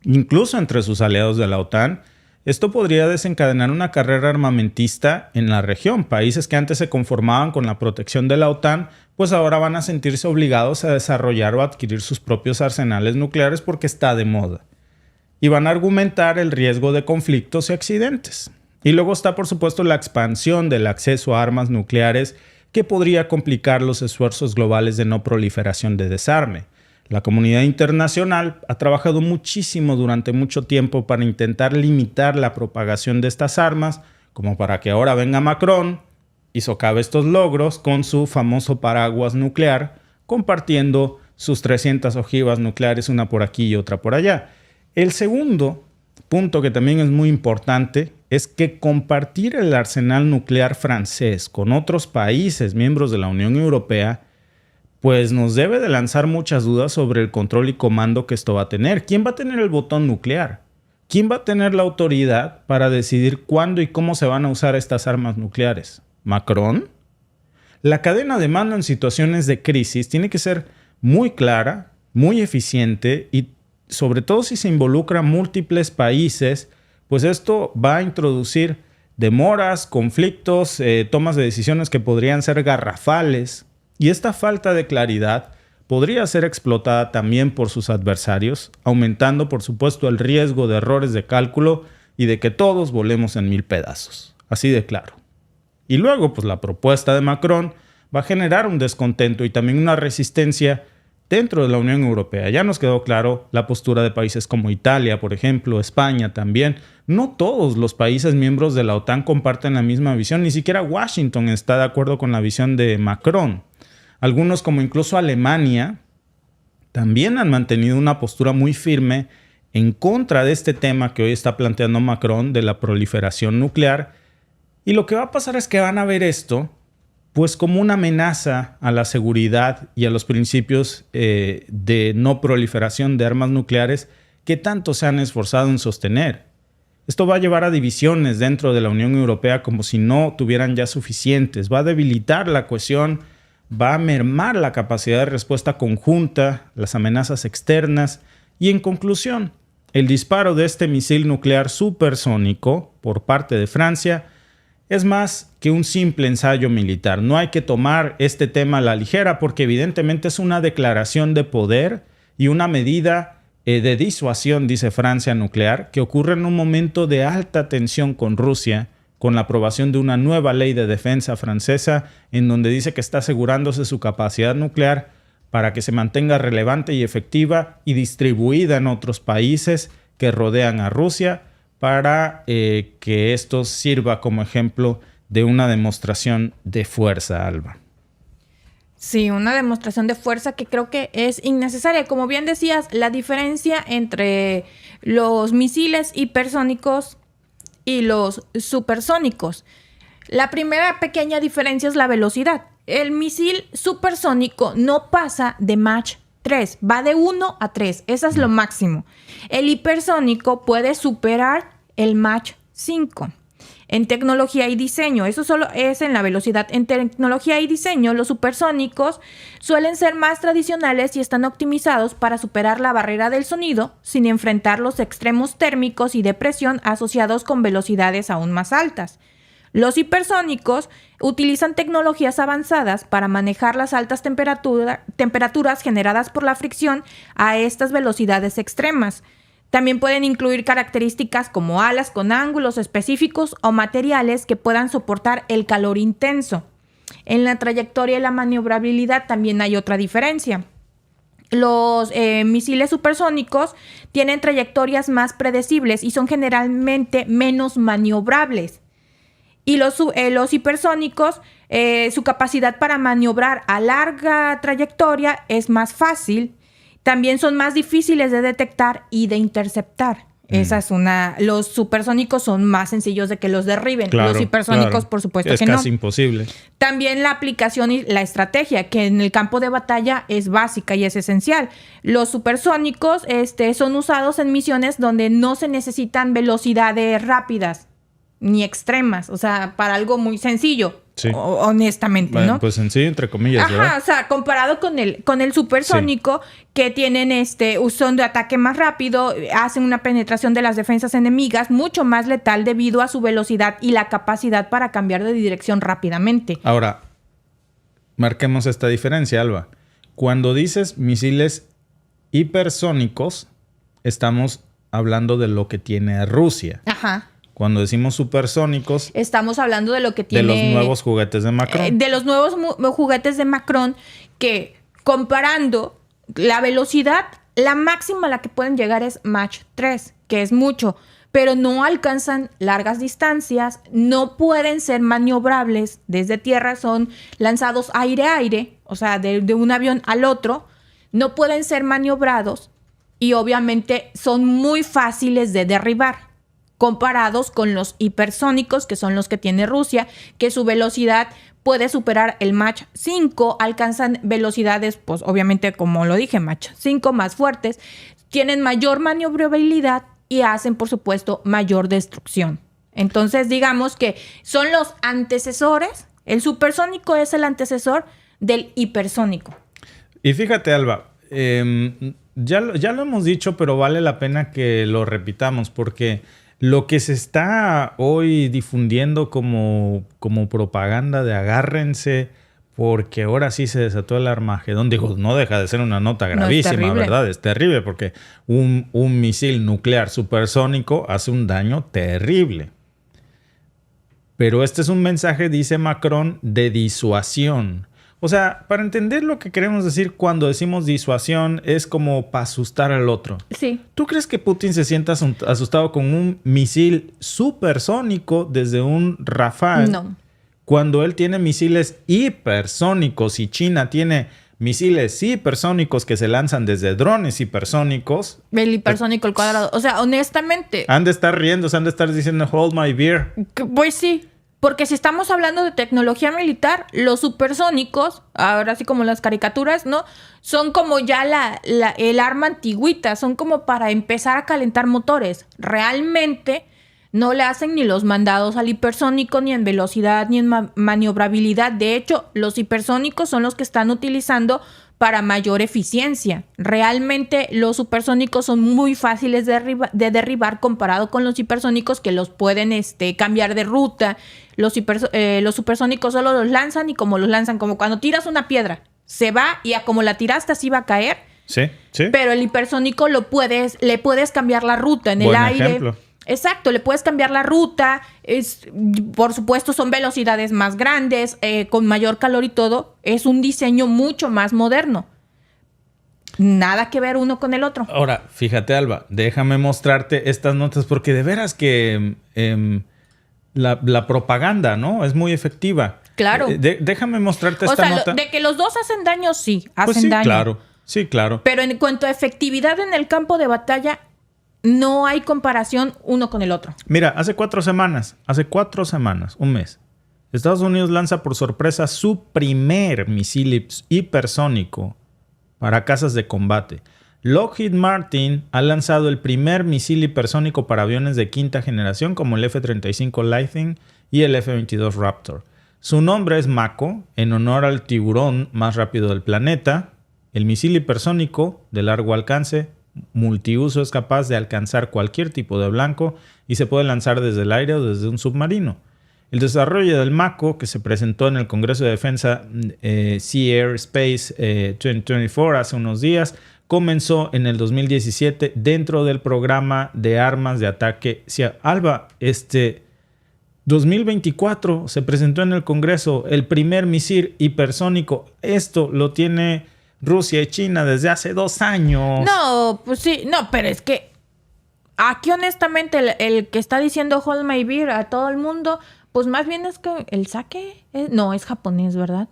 Incluso entre sus aliados de la OTAN, esto podría desencadenar una carrera armamentista en la región. Países que antes se conformaban con la protección de la OTAN, pues ahora van a sentirse obligados a desarrollar o adquirir sus propios arsenales nucleares porque está de moda. Y van a argumentar el riesgo de conflictos y accidentes. Y luego está, por supuesto, la expansión del acceso a armas nucleares que podría complicar los esfuerzos globales de no proliferación de desarme. La comunidad internacional ha trabajado muchísimo durante mucho tiempo para intentar limitar la propagación de estas armas, como para que ahora venga Macron y socave estos logros con su famoso paraguas nuclear, compartiendo sus 300 ojivas nucleares, una por aquí y otra por allá. El segundo punto que también es muy importante es que compartir el arsenal nuclear francés con otros países miembros de la Unión Europea pues nos debe de lanzar muchas dudas sobre el control y comando que esto va a tener. ¿Quién va a tener el botón nuclear? ¿Quién va a tener la autoridad para decidir cuándo y cómo se van a usar estas armas nucleares? ¿Macron? La cadena de mando en situaciones de crisis tiene que ser muy clara, muy eficiente y sobre todo si se involucran múltiples países, pues esto va a introducir demoras, conflictos, tomas de decisiones que podrían ser garrafales. Y esta falta de claridad podría ser explotada también por sus adversarios, aumentando por supuesto el riesgo de errores de cálculo y de que todos volemos en 1000 pedazos. Así de claro. Y luego, pues la propuesta de Macron va a generar un descontento y también una resistencia dentro de la Unión Europea. Ya nos quedó claro la postura de países como Italia, por ejemplo, España también. No todos los países miembros de la OTAN comparten la misma visión, ni siquiera Washington está de acuerdo con la visión de Macron. Algunos, como incluso Alemania, también han mantenido una postura muy firme en contra de este tema que hoy está planteando Macron de la proliferación nuclear. Y lo que va a pasar es que van a ver esto pues como una amenaza a la seguridad y a los principios de no proliferación de armas nucleares que tanto se han esforzado en sostener. Esto va a llevar a divisiones dentro de la Unión Europea como si no tuvieran ya suficientes. Va a debilitar la cohesión va a mermar la capacidad de respuesta conjunta, las amenazas externas y, en conclusión, el disparo de este misil nuclear supersónico por parte de Francia es más que un simple ensayo militar. No hay que tomar este tema a la ligera porque evidentemente es una declaración de poder y una medida de disuasión, dice Francia, nuclear, que ocurre en un momento de alta tensión con Rusia, con la aprobación de una nueva ley de defensa francesa en donde dice que está asegurándose su capacidad nuclear para que se mantenga relevante y efectiva y distribuida en otros países que rodean a Rusia, para que esto sirva como ejemplo de una demostración de fuerza, Alba. Sí, una demostración de fuerza que creo que es innecesaria. Como bien decías, la diferencia entre los misiles hipersónicos y los supersónicos. La primera pequeña diferencia es la velocidad. El misil supersónico no pasa de Mach 3, va de 1 a 3, eso es lo máximo. El hipersónico puede superar el Mach 5. En tecnología y diseño, eso solo es en la velocidad. En tecnología y diseño, los supersónicos suelen ser más tradicionales y están optimizados para superar la barrera del sonido sin enfrentar los extremos térmicos y de presión asociados con velocidades aún más altas. Los hipersónicos utilizan tecnologías avanzadas para manejar las altas temperaturas generadas por la fricción a estas velocidades extremas. También pueden incluir características como alas con ángulos específicos o materiales que puedan soportar el calor intenso. En la trayectoria y la maniobrabilidad también hay otra diferencia. Los misiles supersónicos tienen trayectorias más predecibles y son generalmente menos maniobrables. Y los hipersónicos, su capacidad para maniobrar a larga trayectoria es más fácil. También son más difíciles de detectar y de interceptar. Esa es una. Los supersónicos son más sencillos de que los derriben. Claro, los hipersónicos, claro. por supuesto que no. Es casi imposible. También la aplicación y la estrategia, que en el campo de batalla es básica y es esencial. Los supersónicos son usados en misiones donde no se necesitan velocidades rápidas ni extremas. O sea, para algo muy sencillo. Sí. Honestamente, bueno, ¿no? Pues sencillo, entre comillas, ¿verdad? Ajá, o sea, comparado con el supersónico, sí, que tienen son de ataque más rápido, hacen una penetración de las defensas enemigas mucho más letal debido a su velocidad y la capacidad para cambiar de dirección rápidamente. Ahora, marquemos esta diferencia, Alba. Cuando dices misiles hipersónicos, estamos hablando de lo que tiene Rusia. Ajá. Cuando decimos supersónicos, estamos hablando de lo que tiene... De los nuevos juguetes de Macron. De los nuevos juguetes de Macron que, comparando la velocidad, la máxima a la que pueden llegar es Mach 3, que es mucho, pero no alcanzan largas distancias, no pueden ser maniobrables desde tierra, son lanzados aire-aire, o sea, de un avión al otro, no pueden ser maniobrados y obviamente son muy fáciles de derribar, comparados con los hipersónicos, que son los que tiene Rusia, que su velocidad puede superar el Mach 5, alcanzan velocidades, pues obviamente, como lo dije, Mach 5 más fuertes, tienen mayor maniobrabilidad y hacen, por supuesto, mayor destrucción. Entonces, digamos que son los antecesores, el supersónico es el antecesor del hipersónico. Y fíjate, Alba, ya lo hemos dicho, pero vale la pena que lo repitamos, porque lo que se está hoy difundiendo como propaganda de agárrense, porque ahora sí se desató el Armagedón. Digo, no deja de ser una nota gravísima, ¿verdad? Es terrible porque un misil nuclear supersónico hace un daño terrible. Pero este es un mensaje, dice Macron, de disuasión. O sea, para entender lo que queremos decir cuando decimos disuasión, es como para asustar al otro. Sí. ¿Tú crees que Putin se sienta asustado con un misil supersónico desde un Rafale? No. Cuando él tiene misiles hipersónicos y China tiene misiles hipersónicos que se lanzan desde drones hipersónicos. El hipersónico, el cuadrado. O sea, honestamente... Han de estar riendo, han de estar diciendo, hold my beer. Pues sí. Porque si estamos hablando de tecnología militar, los supersónicos, ahora sí como las caricaturas, ¿no? Son como ya el arma antigüita, son como para empezar a calentar motores. Realmente No le hacen ni los mandados al hipersónico, ni en velocidad, ni en maniobrabilidad. De hecho, los hipersónicos son los que están utilizando para mayor eficiencia. Realmente los supersónicos son muy fáciles de derribar comparado con los hipersónicos, que los pueden cambiar de ruta. Los supersónicos solo los lanzan, y como los lanzan, como cuando tiras una piedra, se va y a como la tiraste así va a caer. Sí, sí. Pero el hipersónico le puedes cambiar la ruta en el Buen aire. ejemplo. Exacto, le puedes cambiar la ruta. Por supuesto, son velocidades más grandes, con mayor calor y todo. Es un diseño mucho más moderno. Nada que ver uno con el otro. Ahora, fíjate, Alba, déjame mostrarte estas notas porque de veras que la propaganda, ¿no? Es muy efectiva. Claro. Déjame mostrarte esta nota. De que los dos hacen daño, sí, Pues hacen sí, daño. claro. Sí, claro. Pero en cuanto a efectividad en el campo de batalla, no hay comparación uno con el otro. Mira, hace 4 semanas, un mes, Estados Unidos lanza por sorpresa su primer misil hipersónico para cazas de combate. Lockheed Martin ha lanzado el primer misil hipersónico para aviones de quinta generación como el F-35 Lightning y el F-22 Raptor. Su nombre es Mako, en honor al tiburón más rápido del planeta. El misil hipersónico de largo alcance multiuso es capaz de alcanzar cualquier tipo de blanco y se puede lanzar desde el aire o desde un submarino. El desarrollo del Mako, que se presentó en el Congreso de Defensa Sea Air Space 2024 hace unos días, comenzó en el 2017 dentro del programa de armas de ataque. Alba, 2024 se presentó en el Congreso el primer misil hipersónico. Esto lo tiene Rusia y China desde hace 2 años. No, pues sí, no, pero es que aquí honestamente el que está diciendo Hold My Beer a todo el mundo, pues más bien es que el sake, no, es japonés, ¿verdad?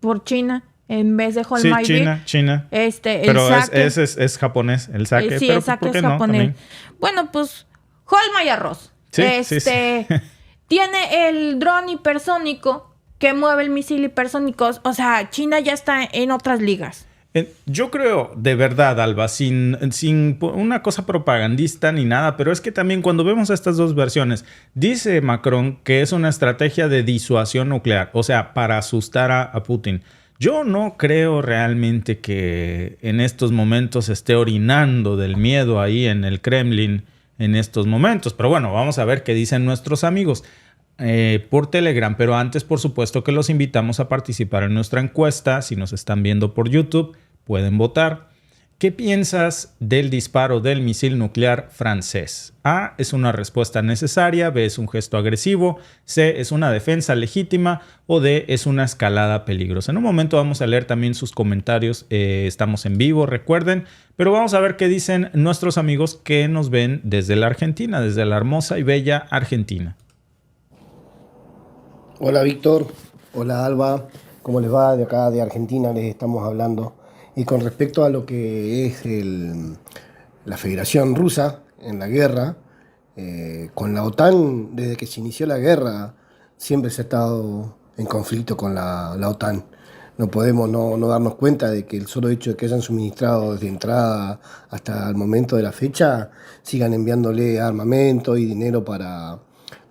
Por China, en vez de Hold My Beer. China. El pero sake, es japonés, el sake. sí, pero el sake ¿por qué es no? japonés. También. Bueno, pues Hold My Arroz. Sí, sí. Tiene el dron hipersónico que mueve el misil hipersónico. O sea, China ya está en otras ligas. Yo creo, de verdad, Alba, sin una cosa propagandista ni nada, pero es que también cuando vemos estas dos versiones, dice Macron que es una estrategia de disuasión nuclear, o sea, para asustar a Putin. Yo no creo realmente que en estos momentos esté orinando del miedo ahí en el Kremlin en estos momentos, pero bueno, vamos a ver qué dicen nuestros amigos por Telegram. Pero antes, por supuesto, que los invitamos a participar en nuestra encuesta. Si nos están viendo por YouTube, pueden votar. ¿Qué piensas del disparo del misil nuclear francés? A, es una respuesta necesaria. B, es un gesto agresivo. C, es una defensa legítima. O D, es una escalada peligrosa. En un momento vamos a leer también sus comentarios. Estamos en vivo, recuerden. Pero vamos a ver qué dicen nuestros amigos que nos ven desde la Argentina, desde la hermosa y bella Argentina. Hola Víctor, hola Alba, ¿cómo les va? De acá de Argentina les estamos hablando. Y con respecto a lo que es la Federación Rusa en la guerra, con la OTAN, desde que se inició la guerra, siempre se ha estado en conflicto con la OTAN. No podemos no darnos cuenta de que el solo hecho de que hayan suministrado desde entrada hasta el momento de la fecha, sigan enviándole armamento y dinero para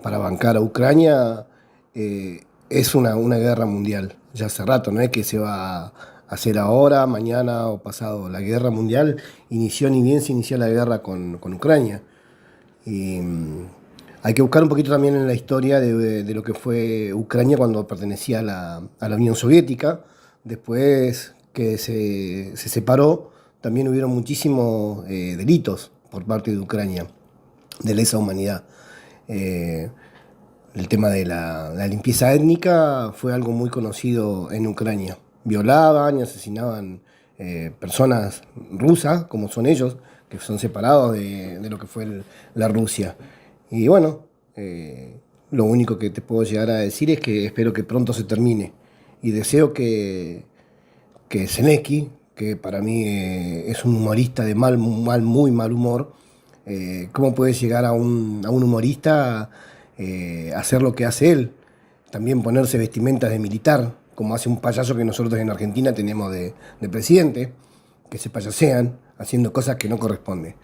bancar a Ucrania, es una guerra mundial. Ya hace rato, no es que se va a hacer ahora, mañana o pasado. La guerra mundial inició ni bien se inició la guerra con Ucrania. Y hay que buscar un poquito también en la historia de lo que fue Ucrania cuando pertenecía a la Unión Soviética. Después que se separó, también hubieron muchísimos delitos por parte de Ucrania, de lesa humanidad. El tema de la limpieza étnica fue algo muy conocido en Ucrania. Violaban y asesinaban personas rusas, como son ellos, que son separados de lo que fue la Rusia. Y bueno, lo único que te puedo llegar a decir es que espero que pronto se termine. Y deseo que Zelensky, que para mí es un humorista de muy mal humor, ¿cómo puede llegar a un humorista hacer lo que hace él? También ponerse vestimentas de militar, como hace un payaso que nosotros en Argentina tenemos de presidente, que se payasean haciendo cosas que no corresponden.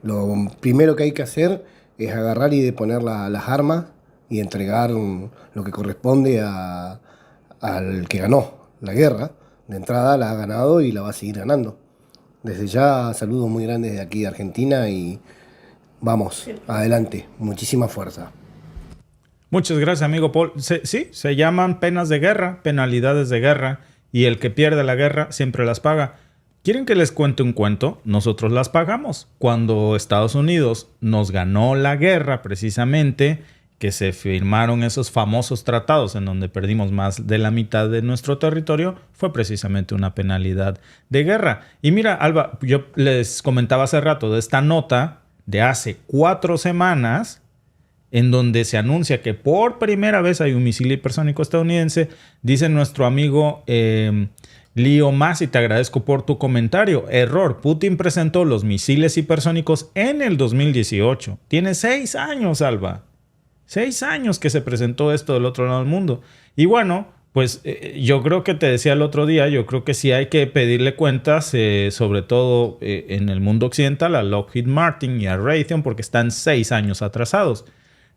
Lo primero que hay que hacer es agarrar y de poner las armas y entregar lo que corresponde al que ganó la guerra. De entrada la ha ganado y la va a seguir ganando. Desde ya, saludos muy grandes de aquí de Argentina y vamos, adelante, muchísima fuerza. Muchas gracias, amigo Paul. Sí, se llaman penas de guerra, penalidades de guerra, y el que pierde la guerra siempre las paga. ¿Quieren que les cuente un cuento? Nosotros las pagamos. Cuando Estados Unidos nos ganó la guerra, precisamente, que se firmaron esos famosos tratados en donde perdimos más de la mitad de nuestro territorio, fue precisamente una penalidad de guerra. Y mira, Alba, yo les comentaba hace rato de esta nota de hace 4 semanas, en donde se anuncia que por primera vez hay un misil hipersónico estadounidense. Dice nuestro amigo Leo Masi, te agradezco por tu comentario. Error, Putin presentó los misiles hipersónicos en el 2018. Tiene 6 años, Alba. 6 años que se presentó esto del otro lado del mundo. Y bueno, pues yo creo que te decía el otro día, yo creo que sí hay que pedirle cuentas, sobre todo en el mundo occidental, a Lockheed Martin y a Raytheon, porque están 6 años atrasados.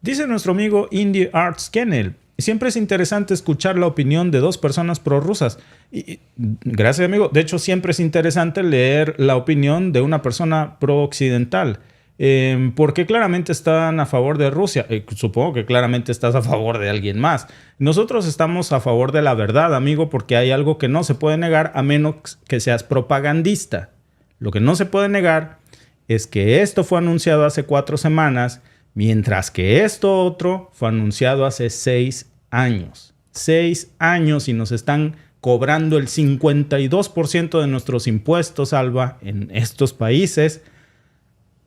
Dice nuestro amigo Indie Arts Kennel, siempre es interesante escuchar la opinión de 2 personas prorrusas. Y gracias, amigo. De hecho, siempre es interesante leer la opinión de una persona pro-occidental. Porque claramente están a favor de Rusia. Supongo que claramente estás a favor de alguien más. Nosotros estamos a favor de la verdad, amigo, porque hay algo que no se puede negar a menos que seas propagandista. Lo que no se puede negar es que esto fue anunciado hace 4 semanas, mientras que esto otro fue anunciado hace 6 años. 6 años y nos están cobrando el 52% de nuestros impuestos, Alba, en estos países,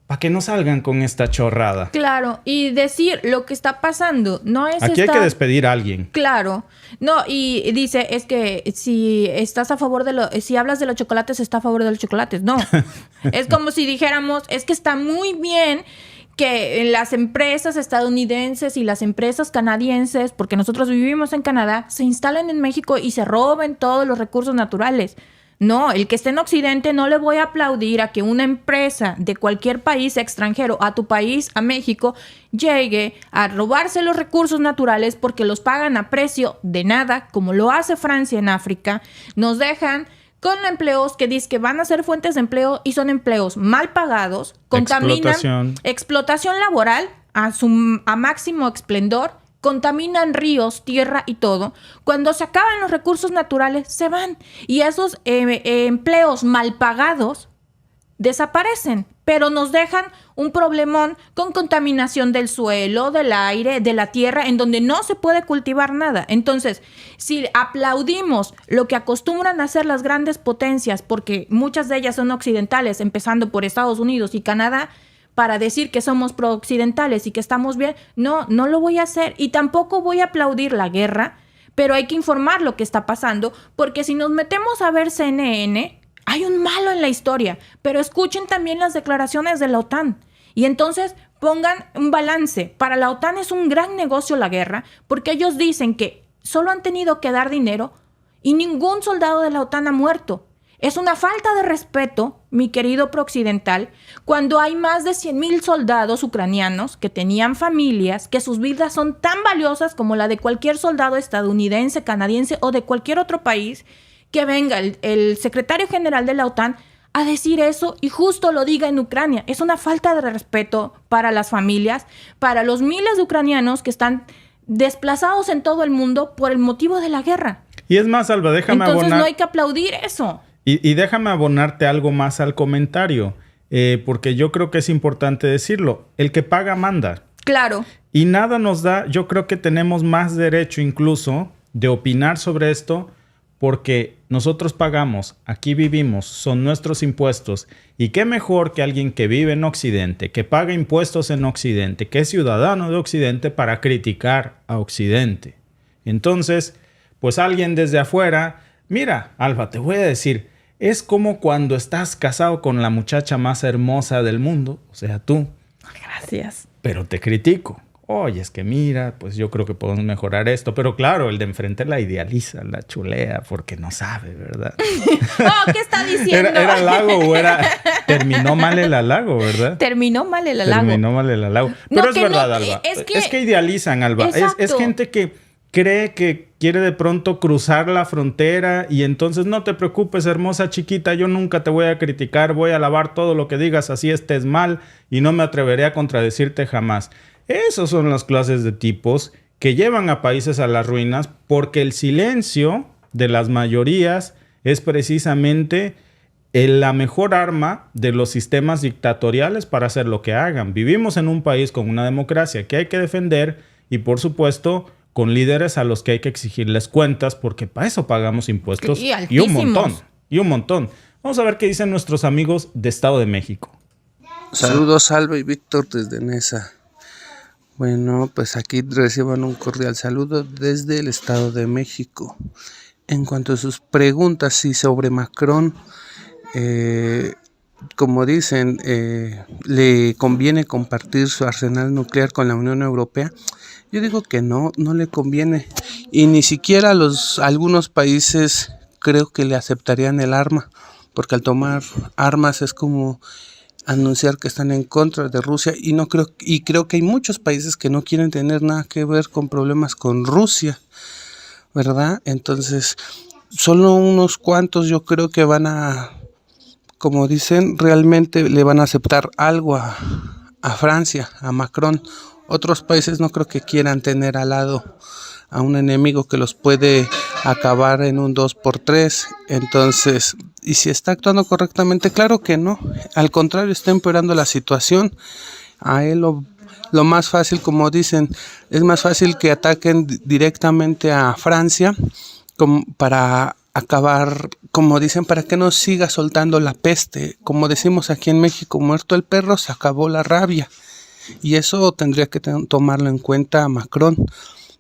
para que no salgan con esta chorrada. Claro, y decir lo que está pasando no es... Aquí hay que despedir a alguien. Claro. No, y dice, es que si estás a favor de si hablas de los chocolates, está a favor de los chocolates. No. Es como si dijéramos, es que está muy bien que las empresas estadounidenses y las empresas canadienses, porque nosotros vivimos en Canadá, se instalen en México y se roben todos los recursos naturales. No, el que esté en Occidente no le voy a aplaudir a que una empresa de cualquier país extranjero a tu país, a México, llegue a robarse los recursos naturales porque los pagan a precio de nada, como lo hace Francia en África. Nos dejan con empleos que dicen que van a ser fuentes de empleo y son empleos mal pagados, contaminan, explotación laboral a máximo esplendor. Contaminan ríos, tierra y todo. Cuando se acaban los recursos naturales, se van. Y esos empleos mal pagados desaparecen. Pero nos dejan un problemón con contaminación del suelo, del aire, de la tierra, en donde no se puede cultivar nada. Entonces, si aplaudimos lo que acostumbran a hacer las grandes potencias, porque muchas de ellas son occidentales, empezando por Estados Unidos y Canadá, para decir que somos pro-occidentales y que estamos bien. No lo voy a hacer. Y tampoco voy a aplaudir la guerra, pero hay que informar lo que está pasando, porque si nos metemos a ver CNN, hay un malo en la historia, pero escuchen también las declaraciones de la OTAN. Y entonces pongan un balance. Para la OTAN es un gran negocio la guerra, porque ellos dicen que solo han tenido que dar dinero y ningún soldado de la OTAN ha muerto. Es una falta de respeto, mi querido prooccidental, cuando hay más de 100,000 soldados ucranianos que tenían familias, que sus vidas son tan valiosas como la de cualquier soldado estadounidense, canadiense o de cualquier otro país, que venga el secretario general de la OTAN a decir eso y justo lo diga en Ucrania. Es una falta de respeto para las familias, para los miles de ucranianos que están desplazados en todo el mundo por el motivo de la guerra. Y es más, Alba, déjame abonar... Entonces no hay que aplaudir eso. Y déjame abonarte algo más al comentario, porque yo creo que es importante decirlo. El que paga manda. Claro. Y nada nos da, yo creo que tenemos más derecho incluso de opinar sobre esto, porque nosotros pagamos, aquí vivimos, son nuestros impuestos. Y qué mejor que alguien que vive en Occidente, que paga impuestos en Occidente, que es ciudadano de Occidente para criticar a Occidente. Entonces, pues alguien desde afuera... Mira, Alba, te voy a decir, es como cuando estás casado con la muchacha más hermosa del mundo, o sea, tú. Gracias. Pero te critico. oye, es que mira, pues yo creo que podemos mejorar esto. Pero claro, el de enfrente la idealiza, la chulea, porque no sabe, ¿verdad? Oh, ¿qué está diciendo? ¿Era halago o era... Terminó mal el halago, ¿verdad? Terminó mal el halago. Terminó mal el halago. Pero No, es que verdad, no, Alba. es que idealizan, Alba. Es Exacto. gente que cree que quiere de pronto cruzar la frontera y entonces no te preocupes, hermosa chiquita, yo nunca te voy a criticar, voy a alabar todo lo que digas, así estés mal y no me atreveré a contradecirte jamás. Esas son las clases de tipos que llevan a países a las ruinas porque el silencio de las mayorías es precisamente la mejor arma de los sistemas dictatoriales para hacer lo que hagan. Vivimos en un país con una democracia que hay que defender y, por supuesto, con líderes a los que hay que exigirles cuentas porque para eso pagamos impuestos y un montón. Y un montón. Vamos a ver qué dicen nuestros amigos de Estado de México. Saludos, Alba y Víctor desde Nesa. Bueno, pues aquí reciban un cordial saludo desde el Estado de México. En cuanto a sus preguntas, sí, sobre Macron, como dicen, ¿le conviene compartir su arsenal nuclear con la Unión Europea? Yo digo que no le conviene. Y ni siquiera algunos países creo que le aceptarían el arma, porque al tomar armas es como anunciar que están en contra de Rusia y creo que hay muchos países que no quieren tener nada que ver con problemas con Rusia, ¿verdad? Entonces, solo unos cuantos yo creo que van a, como dicen, realmente le van a aceptar algo a Francia, a Macron. Otros países no creo que quieran tener al lado a un enemigo que los puede acabar en un 2x3. Entonces, ¿y si está actuando correctamente? Claro que no. Al contrario, está empeorando la situación. A él lo más fácil, como dicen, es más fácil que ataquen directamente a Francia para acabar, como dicen, para que no siga soltando la peste. Como decimos aquí en México, muerto el perro, se acabó la rabia. Y eso tendría que tomarlo en cuenta Macron,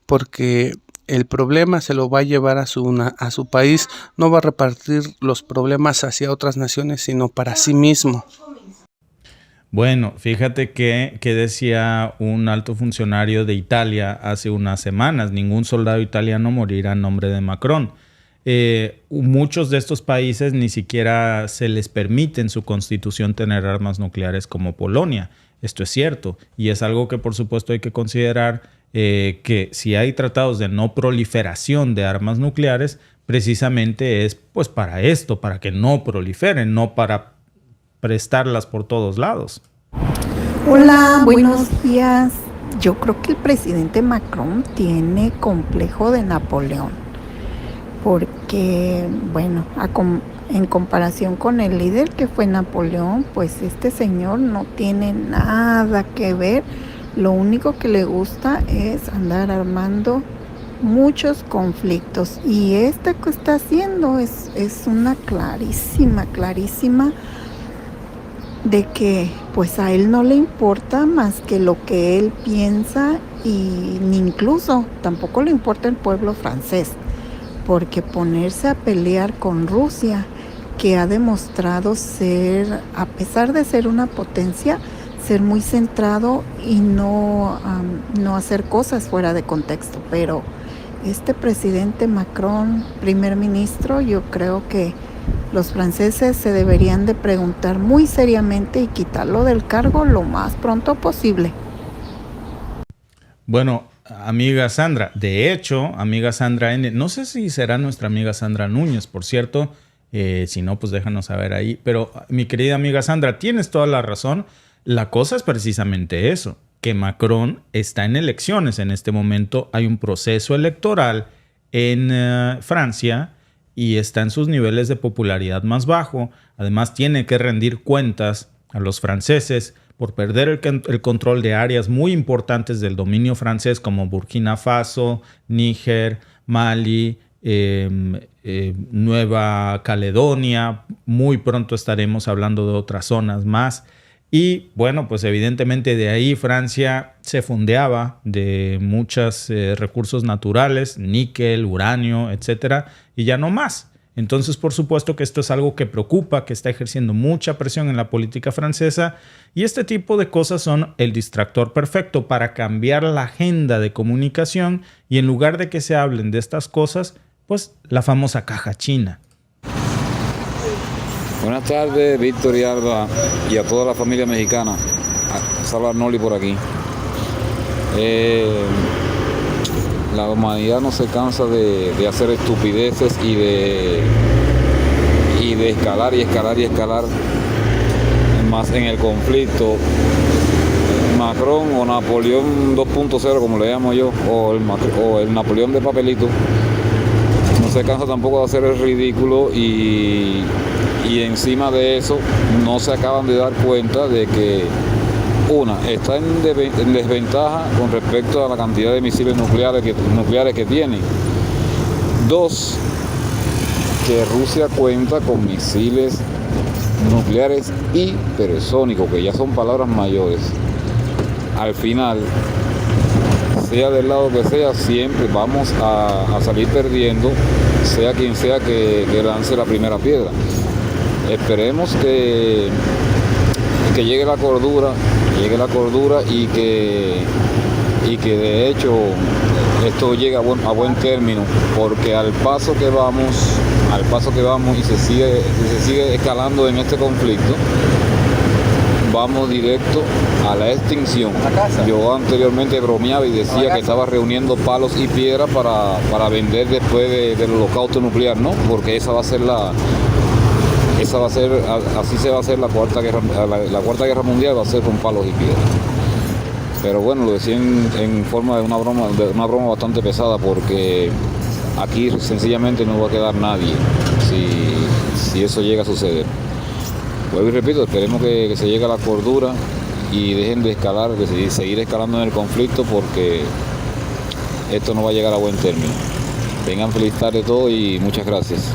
porque el problema se lo va a llevar a su país, no va a repartir los problemas hacia otras naciones, sino para sí mismo. Bueno, fíjate que decía un alto funcionario de Italia hace unas semanas, ningún soldado italiano morirá en nombre de Macron. Muchos de estos países ni siquiera se les permite en su constitución tener armas nucleares como Polonia. Esto es cierto y es algo que por supuesto hay que considerar, que si hay tratados de no proliferación de armas nucleares, precisamente es pues para esto, para que no proliferen, no para prestarlas por todos lados. Hola, buenos días. Yo creo que el presidente Macron tiene complejo de Napoleón, porque, bueno, en comparación con el líder que fue Napoleón, pues este señor no tiene nada que ver. Lo único que le gusta es andar armando muchos conflictos. Y este que está haciendo es una clarísima de que pues a él no le importa más que lo que él piensa y ni incluso tampoco le importa el pueblo francés. Porque ponerse a pelear con Rusia, que ha demostrado ser, a pesar de ser una potencia, ser muy centrado y no hacer cosas fuera de contexto. Pero este presidente Macron, primer ministro, yo creo que los franceses se deberían de preguntar muy seriamente y quitarlo del cargo lo más pronto posible. Bueno, amiga Sandra, de hecho, amiga Sandra N, no sé si será nuestra amiga Sandra Núñez, por cierto, si no, pues déjanos saber ahí. Pero mi querida amiga Sandra, tienes toda la razón. La cosa es precisamente eso, que Macron está en elecciones en este momento. Hay un proceso electoral en Francia y está en sus niveles de popularidad más bajo. Además, tiene que rendir cuentas a los franceses por perder el control de áreas muy importantes del dominio francés como Burkina Faso, Níger, Mali, Nueva Caledonia. Muy pronto estaremos hablando de otras zonas más. Y bueno, pues evidentemente de ahí Francia se fondeaba de muchos recursos naturales, níquel, uranio, etcétera, y ya no más. Entonces, por supuesto que esto es algo que preocupa, que está ejerciendo mucha presión en la política francesa, y este tipo de cosas son el distractor perfecto para cambiar la agenda de comunicación y en lugar de que se hablen de estas cosas, pues la famosa caja china. Buenas tardes, Víctor y Alba, y a toda la familia mexicana. Salva Arnoli por aquí. La humanidad no se cansa de hacer estupideces y de escalar y escalar y escalar más en el conflicto. Macron o Napoleón 2.0, como le llamo yo, o el Napoleón de papelito, no se cansa tampoco de hacer el ridículo y encima de eso no se acaban de dar cuenta de que está en desventaja con respecto a la cantidad de misiles nucleares que tiene. 2, que Rusia cuenta con misiles nucleares hipersónicos, que ya son palabras mayores. Al final, sea del lado que sea, siempre vamos a salir perdiendo, sea quien sea que lance la primera piedra. Esperemos que llegue la cordura y que de hecho esto llegue a buen término, porque al paso que vamos y se sigue escalando en este conflicto, vamos directo a la extinción. Yo anteriormente bromeaba y decía que estaba reuniendo palos y piedras para vender después del holocausto nuclear, ¿no? Porque así se va a hacer la cuarta guerra mundial, va a ser con palos y piedras. Pero bueno, lo decía en forma de una broma bastante pesada, porque aquí sencillamente no va a quedar nadie si eso llega a suceder. Vuelvo y repito, esperemos que se llegue a la cordura y dejen de escalar, de seguir escalando en el conflicto, porque esto no va a llegar a buen término. Tengan feliz tarde todos y muchas gracias.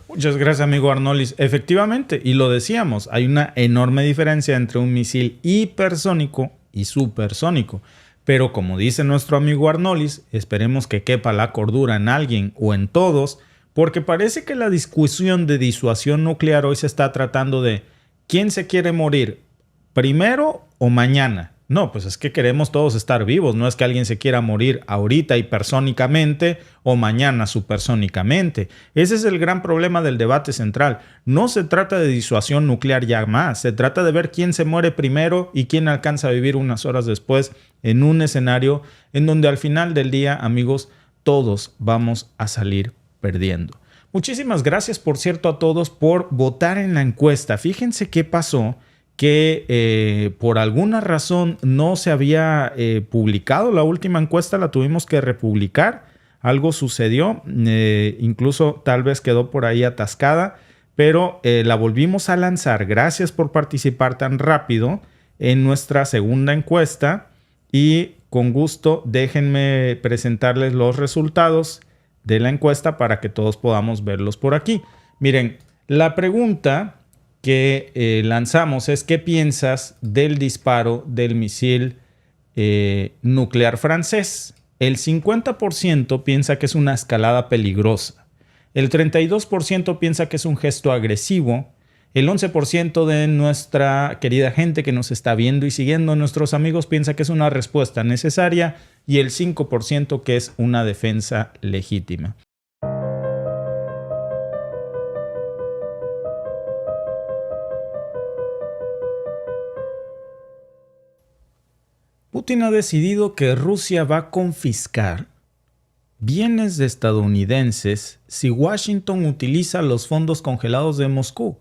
Muchas gracias, amigo Arnolis. Efectivamente, y lo decíamos, hay una enorme diferencia entre un misil hipersónico y supersónico. Pero como dice nuestro amigo Arnolis, esperemos que quepa la cordura en alguien o en todos, porque parece que la discusión de disuasión nuclear hoy se está tratando de quién se quiere morir, primero o mañana. No, pues es que queremos todos estar vivos, no es que alguien se quiera morir ahorita hipersónicamente o mañana supersónicamente. Ese es el gran problema del debate central. No se trata de disuasión nuclear ya más, se trata de ver quién se muere primero y quién alcanza a vivir unas horas después en un escenario en donde al final del día, amigos, todos vamos a salir perdiendo. Muchísimas gracias, por cierto, a todos por votar en la encuesta. Fíjense qué pasó, que por alguna razón no se había publicado la última encuesta, la tuvimos que republicar. Algo sucedió, incluso tal vez quedó por ahí atascada, pero la volvimos a lanzar. Gracias por participar tan rápido en nuestra segunda encuesta y con gusto déjenme presentarles los resultados de la encuesta para que todos podamos verlos por aquí. Miren, la pregunta que lanzamos es: ¿qué piensas del disparo del misil nuclear francés? El 50% piensa que es una escalada peligrosa. El 32% piensa que es un gesto agresivo. El 11% de nuestra querida gente que nos está viendo y siguiendo, nuestros amigos, piensa que es una respuesta necesaria. Y el 5% que es una defensa legítima. Putin ha decidido que Rusia va a confiscar bienes de estadounidenses si Washington utiliza los fondos congelados de Moscú.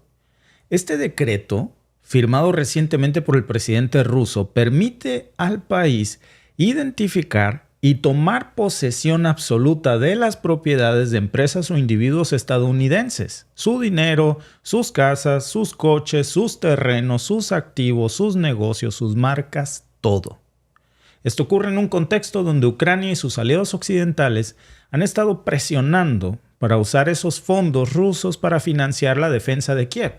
Este decreto, firmado recientemente por el presidente ruso, permite al país identificar y tomar posesión absoluta de las propiedades de empresas o individuos estadounidenses, su dinero, sus casas, sus coches, sus terrenos, sus activos, sus negocios, sus marcas, todo. Esto ocurre en un contexto donde Ucrania y sus aliados occidentales han estado presionando para usar esos fondos rusos para financiar la defensa de Kiev.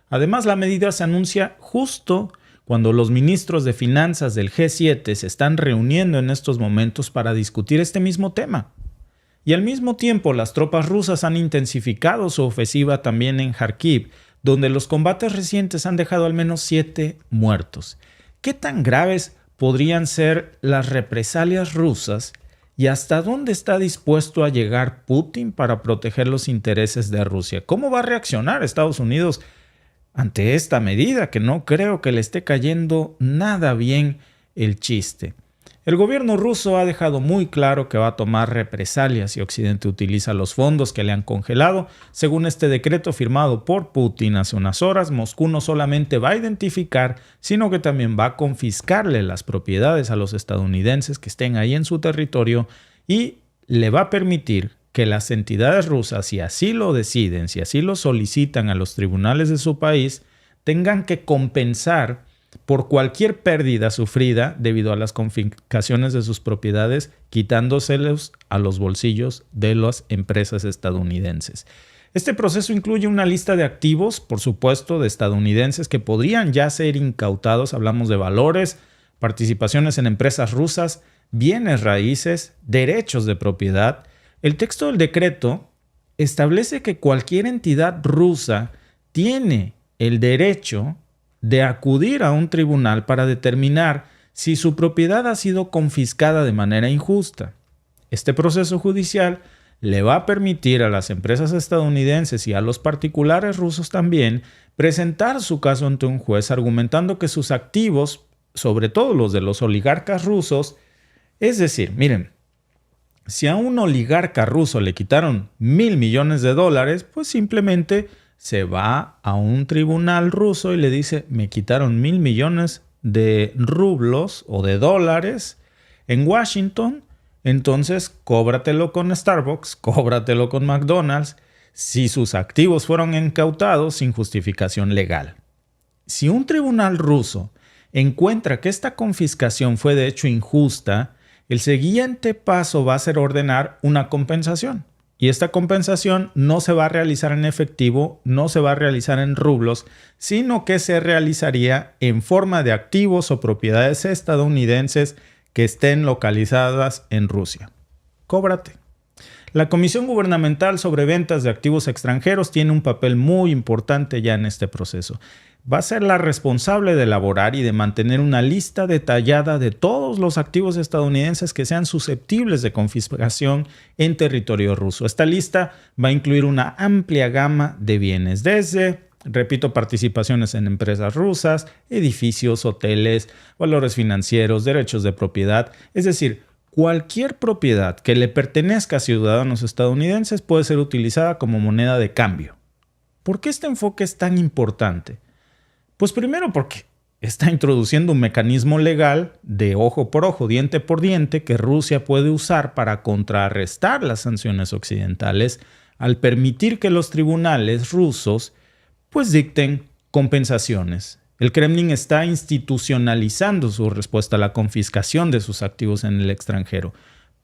Además, la medida se anuncia justo cuando los ministros de finanzas del G7 se están reuniendo en estos momentos para discutir este mismo tema. Y al mismo tiempo, las tropas rusas han intensificado su ofensiva también en Kharkiv, donde los combates recientes han dejado al menos 7 muertos. ¿Qué tan graves podrían ser las represalias rusas y hasta dónde está dispuesto a llegar Putin para proteger los intereses de Rusia? ¿Cómo va a reaccionar Estados Unidos ante esta medida, que no creo que le esté cayendo nada bien el chiste? El gobierno ruso ha dejado muy claro que va a tomar represalias si Occidente utiliza los fondos que le han congelado. Según este decreto firmado por Putin hace unas horas, Moscú no solamente va a identificar, sino que también va a confiscarle las propiedades a los estadounidenses que estén ahí en su territorio y le va a permitir que las entidades rusas, si así lo deciden, si así lo solicitan a los tribunales de su país, tengan que compensar por cualquier pérdida sufrida debido a las confiscaciones de sus propiedades, quitándoselos a los bolsillos de las empresas estadounidenses. Este proceso incluye una lista de activos, por supuesto, de estadounidenses que podrían ya ser incautados. Hablamos de valores, participaciones en empresas rusas, bienes raíces, derechos de propiedad. El texto del decreto establece que cualquier entidad rusa tiene el derecho de acudir a un tribunal para determinar si su propiedad ha sido confiscada de manera injusta. Este proceso judicial le va a permitir a las empresas estadounidenses y a los particulares rusos también presentar su caso ante un juez argumentando que sus activos, sobre todo los de los oligarcas rusos, es decir, miren, si a un oligarca ruso le quitaron $1,000 millones, pues simplemente se va a un tribunal ruso y le dice, me quitaron $1,000 millones de rublos o de dólares en Washington, entonces cóbratelo con Starbucks, cóbratelo con McDonald's, si sus activos fueron incautados sin justificación legal. Si un tribunal ruso encuentra que esta confiscación fue de hecho injusta, el siguiente paso va a ser ordenar una compensación. Y esta compensación no se va a realizar en efectivo, no se va a realizar en rublos, sino que se realizaría en forma de activos o propiedades estadounidenses que estén localizadas en Rusia. Cóbrate. La Comisión Gubernamental sobre Ventas de Activos Extranjeros tiene un papel muy importante ya en este proceso. Va a ser la responsable de elaborar y de mantener una lista detallada de todos los activos estadounidenses que sean susceptibles de confiscación en territorio ruso. Esta lista va a incluir una amplia gama de bienes, desde, repito, participaciones en empresas rusas, edificios, hoteles, valores financieros, derechos de propiedad, es decir, cualquier propiedad que le pertenezca a ciudadanos estadounidenses puede ser utilizada como moneda de cambio. ¿Por qué este enfoque es tan importante? Pues primero porque está introduciendo un mecanismo legal de ojo por ojo, diente por diente, que Rusia puede usar para contrarrestar las sanciones occidentales al permitir que los tribunales rusos pues dicten compensaciones. El Kremlin está institucionalizando su respuesta a la confiscación de sus activos en el extranjero.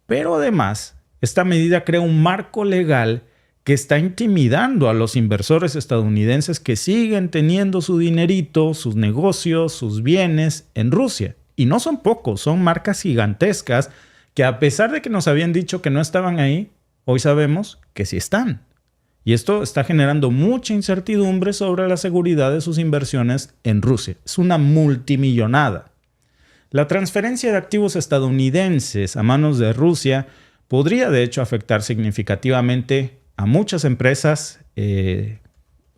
Pero además, esta medida crea un marco legal que está intimidando a los inversores estadounidenses que siguen teniendo su dinerito, sus negocios, sus bienes en Rusia. Y no son pocos, son marcas gigantescas que a pesar de que nos habían dicho que no estaban ahí, hoy sabemos que sí están. Y esto está generando mucha incertidumbre sobre la seguridad de sus inversiones en Rusia. Es una multimillonada. La transferencia de activos estadounidenses a manos de Rusia podría de hecho afectar significativamente a muchas empresas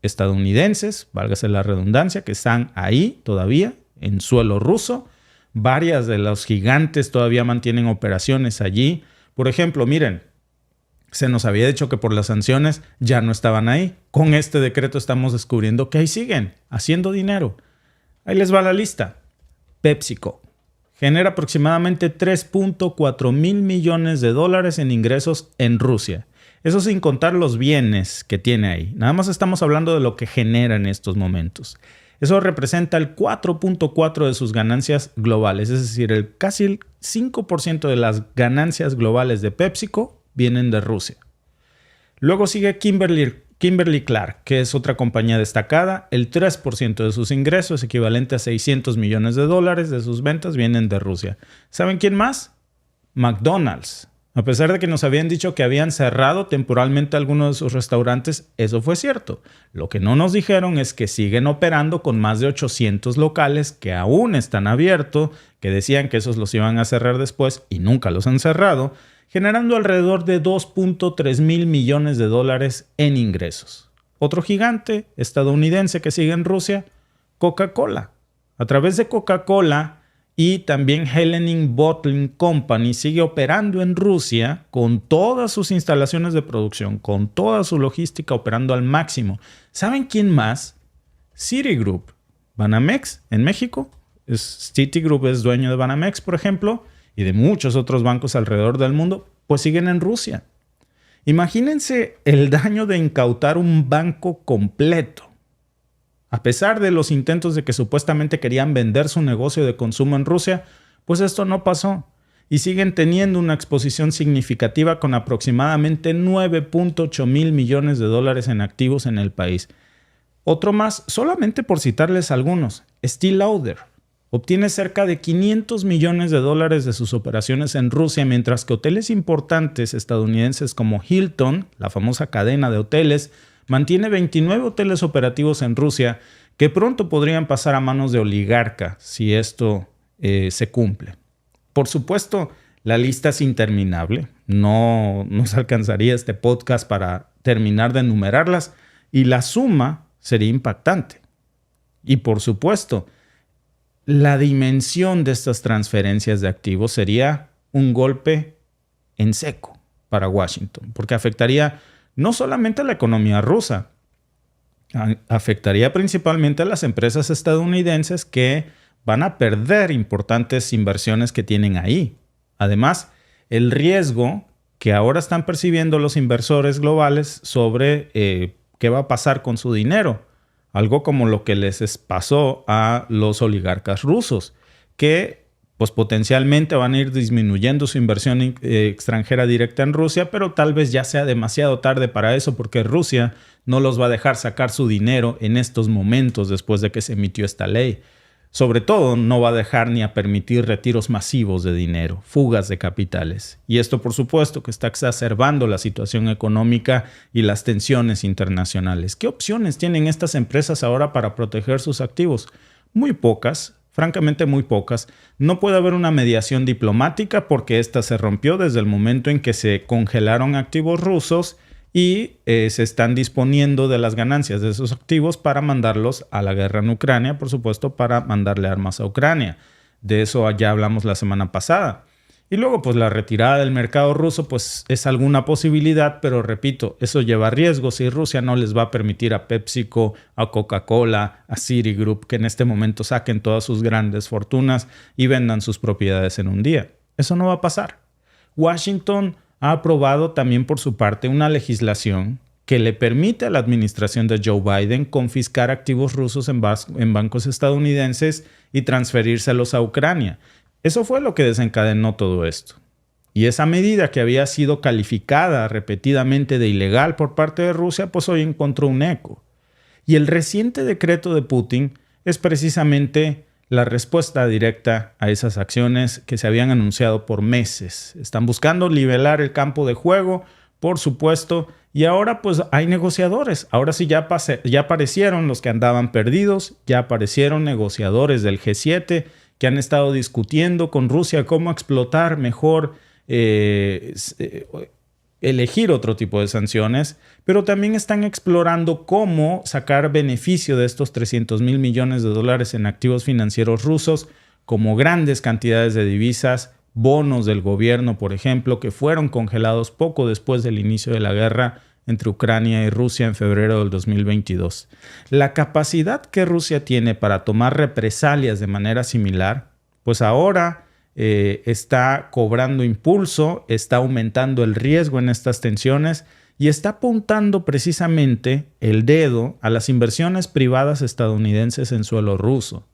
estadounidenses, válgase la redundancia, que están ahí todavía en suelo ruso. Varias de los gigantes todavía mantienen operaciones allí. Por ejemplo, miren, se nos había dicho que por las sanciones ya no estaban ahí. Con este decreto estamos descubriendo que ahí siguen, haciendo dinero. Ahí les va la lista. PepsiCo genera aproximadamente $3.4 mil millones en ingresos en Rusia. Eso sin contar los bienes que tiene ahí. Nada más estamos hablando de lo que genera en estos momentos. Eso representa el 4.4% de sus ganancias globales. Es decir, casi el 5% de las ganancias globales de PepsiCo vienen de Rusia. Luego sigue Kimberly-Clark, que es otra compañía destacada. El 3% de sus ingresos, equivalente a $600 millones de sus ventas, vienen de Rusia. ¿Saben quién más? McDonald's. A pesar de que nos habían dicho que habían cerrado temporalmente algunos de sus restaurantes, eso fue cierto. Lo que no nos dijeron es que siguen operando con más de 800 locales que aún están abiertos, que decían que esos los iban a cerrar después y nunca los han cerrado, generando alrededor de 2.3 mil millones de dólares en ingresos. Otro gigante estadounidense que sigue en Rusia, Coca-Cola. A través de Coca-Cola y también Hellenic Bottling Company sigue operando en Rusia con todas sus instalaciones de producción, con toda su logística operando al máximo. ¿Saben quién más? Citigroup. Banamex en México. Citigroup es dueño de Banamex, por ejemplo, y de muchos otros bancos alrededor del mundo, pues siguen en Rusia. Imagínense el daño de incautar un banco completo. A pesar de los intentos de que supuestamente querían vender su negocio de consumo en Rusia, pues esto no pasó. Y siguen teniendo una exposición significativa con aproximadamente 9.8 mil millones de dólares en activos en el país. Otro más, solamente por citarles algunos, Estée Lauder. Obtiene cerca de 500 millones de dólares de sus operaciones en Rusia, mientras que hoteles importantes estadounidenses como Hilton, la famosa cadena de hoteles, mantiene 29 hoteles operativos en Rusia que pronto podrían pasar a manos de oligarcas si esto se cumple. Por supuesto, la lista es interminable. No nos alcanzaría este podcast para terminar de enumerarlas y la suma sería impactante. Y por supuesto, la dimensión de estas transferencias de activos sería un golpe en seco para Washington, porque afectaría no solamente a la economía rusa, afectaría principalmente a las empresas estadounidenses que van a perder importantes inversiones que tienen ahí. Además, el riesgo que ahora están percibiendo los inversores globales sobre qué va a pasar con su dinero. Algo como lo que les pasó a los oligarcas rusos, que pues potencialmente van a ir disminuyendo su inversión extranjera directa en Rusia, pero tal vez ya sea demasiado tarde para eso porque Rusia no los va a dejar sacar su dinero en estos momentos después de que se emitió esta ley. Sobre todo, no va a dejar ni a permitir retiros masivos de dinero, fugas de capitales. Y esto, por supuesto, que está exacerbando la situación económica y las tensiones internacionales. ¿Qué opciones tienen estas empresas ahora para proteger sus activos? Muy pocas. Francamente, muy pocas. No puede haber una mediación diplomática porque esta se rompió desde el momento en que se congelaron activos rusos y se están disponiendo de las ganancias de esos activos para mandarlos a la guerra en Ucrania, por supuesto, para mandarle armas a Ucrania. De eso ya hablamos la semana pasada. Y luego, pues la retirada del mercado ruso, pues es alguna posibilidad, pero repito, eso lleva riesgos y Rusia no les va a permitir a PepsiCo, a Coca-Cola, a Citigroup que en este momento saquen todas sus grandes fortunas y vendan sus propiedades en un día. Eso no va a pasar. Washington ha aprobado también por su parte una legislación que le permite a la administración de Joe Biden confiscar activos rusos en bancos estadounidenses y transferírselos a Ucrania. Eso fue lo que desencadenó todo esto. Y esa medida que había sido calificada repetidamente de ilegal por parte de Rusia, pues hoy encontró un eco. Y el reciente decreto de Putin es precisamente la respuesta directa a esas acciones que se habían anunciado por meses. Están buscando nivelar el campo de juego, por supuesto, y ahora pues hay negociadores. Ahora sí ya aparecieron los que andaban perdidos, ya aparecieron negociadores del G7 que han estado discutiendo con Rusia cómo explotar mejor, elegir otro tipo de sanciones, pero también están explorando cómo sacar beneficio de estos 300 mil millones de dólares en activos financieros rusos, como grandes cantidades de divisas, bonos del gobierno, por ejemplo, que fueron congelados poco después del inicio de la guerra entre Ucrania y Rusia en febrero del 2022. La capacidad que Rusia tiene para tomar represalias de manera similar, pues ahora está cobrando impulso, está aumentando el riesgo en estas tensiones y está apuntando precisamente el dedo a las inversiones privadas estadounidenses en suelo ruso.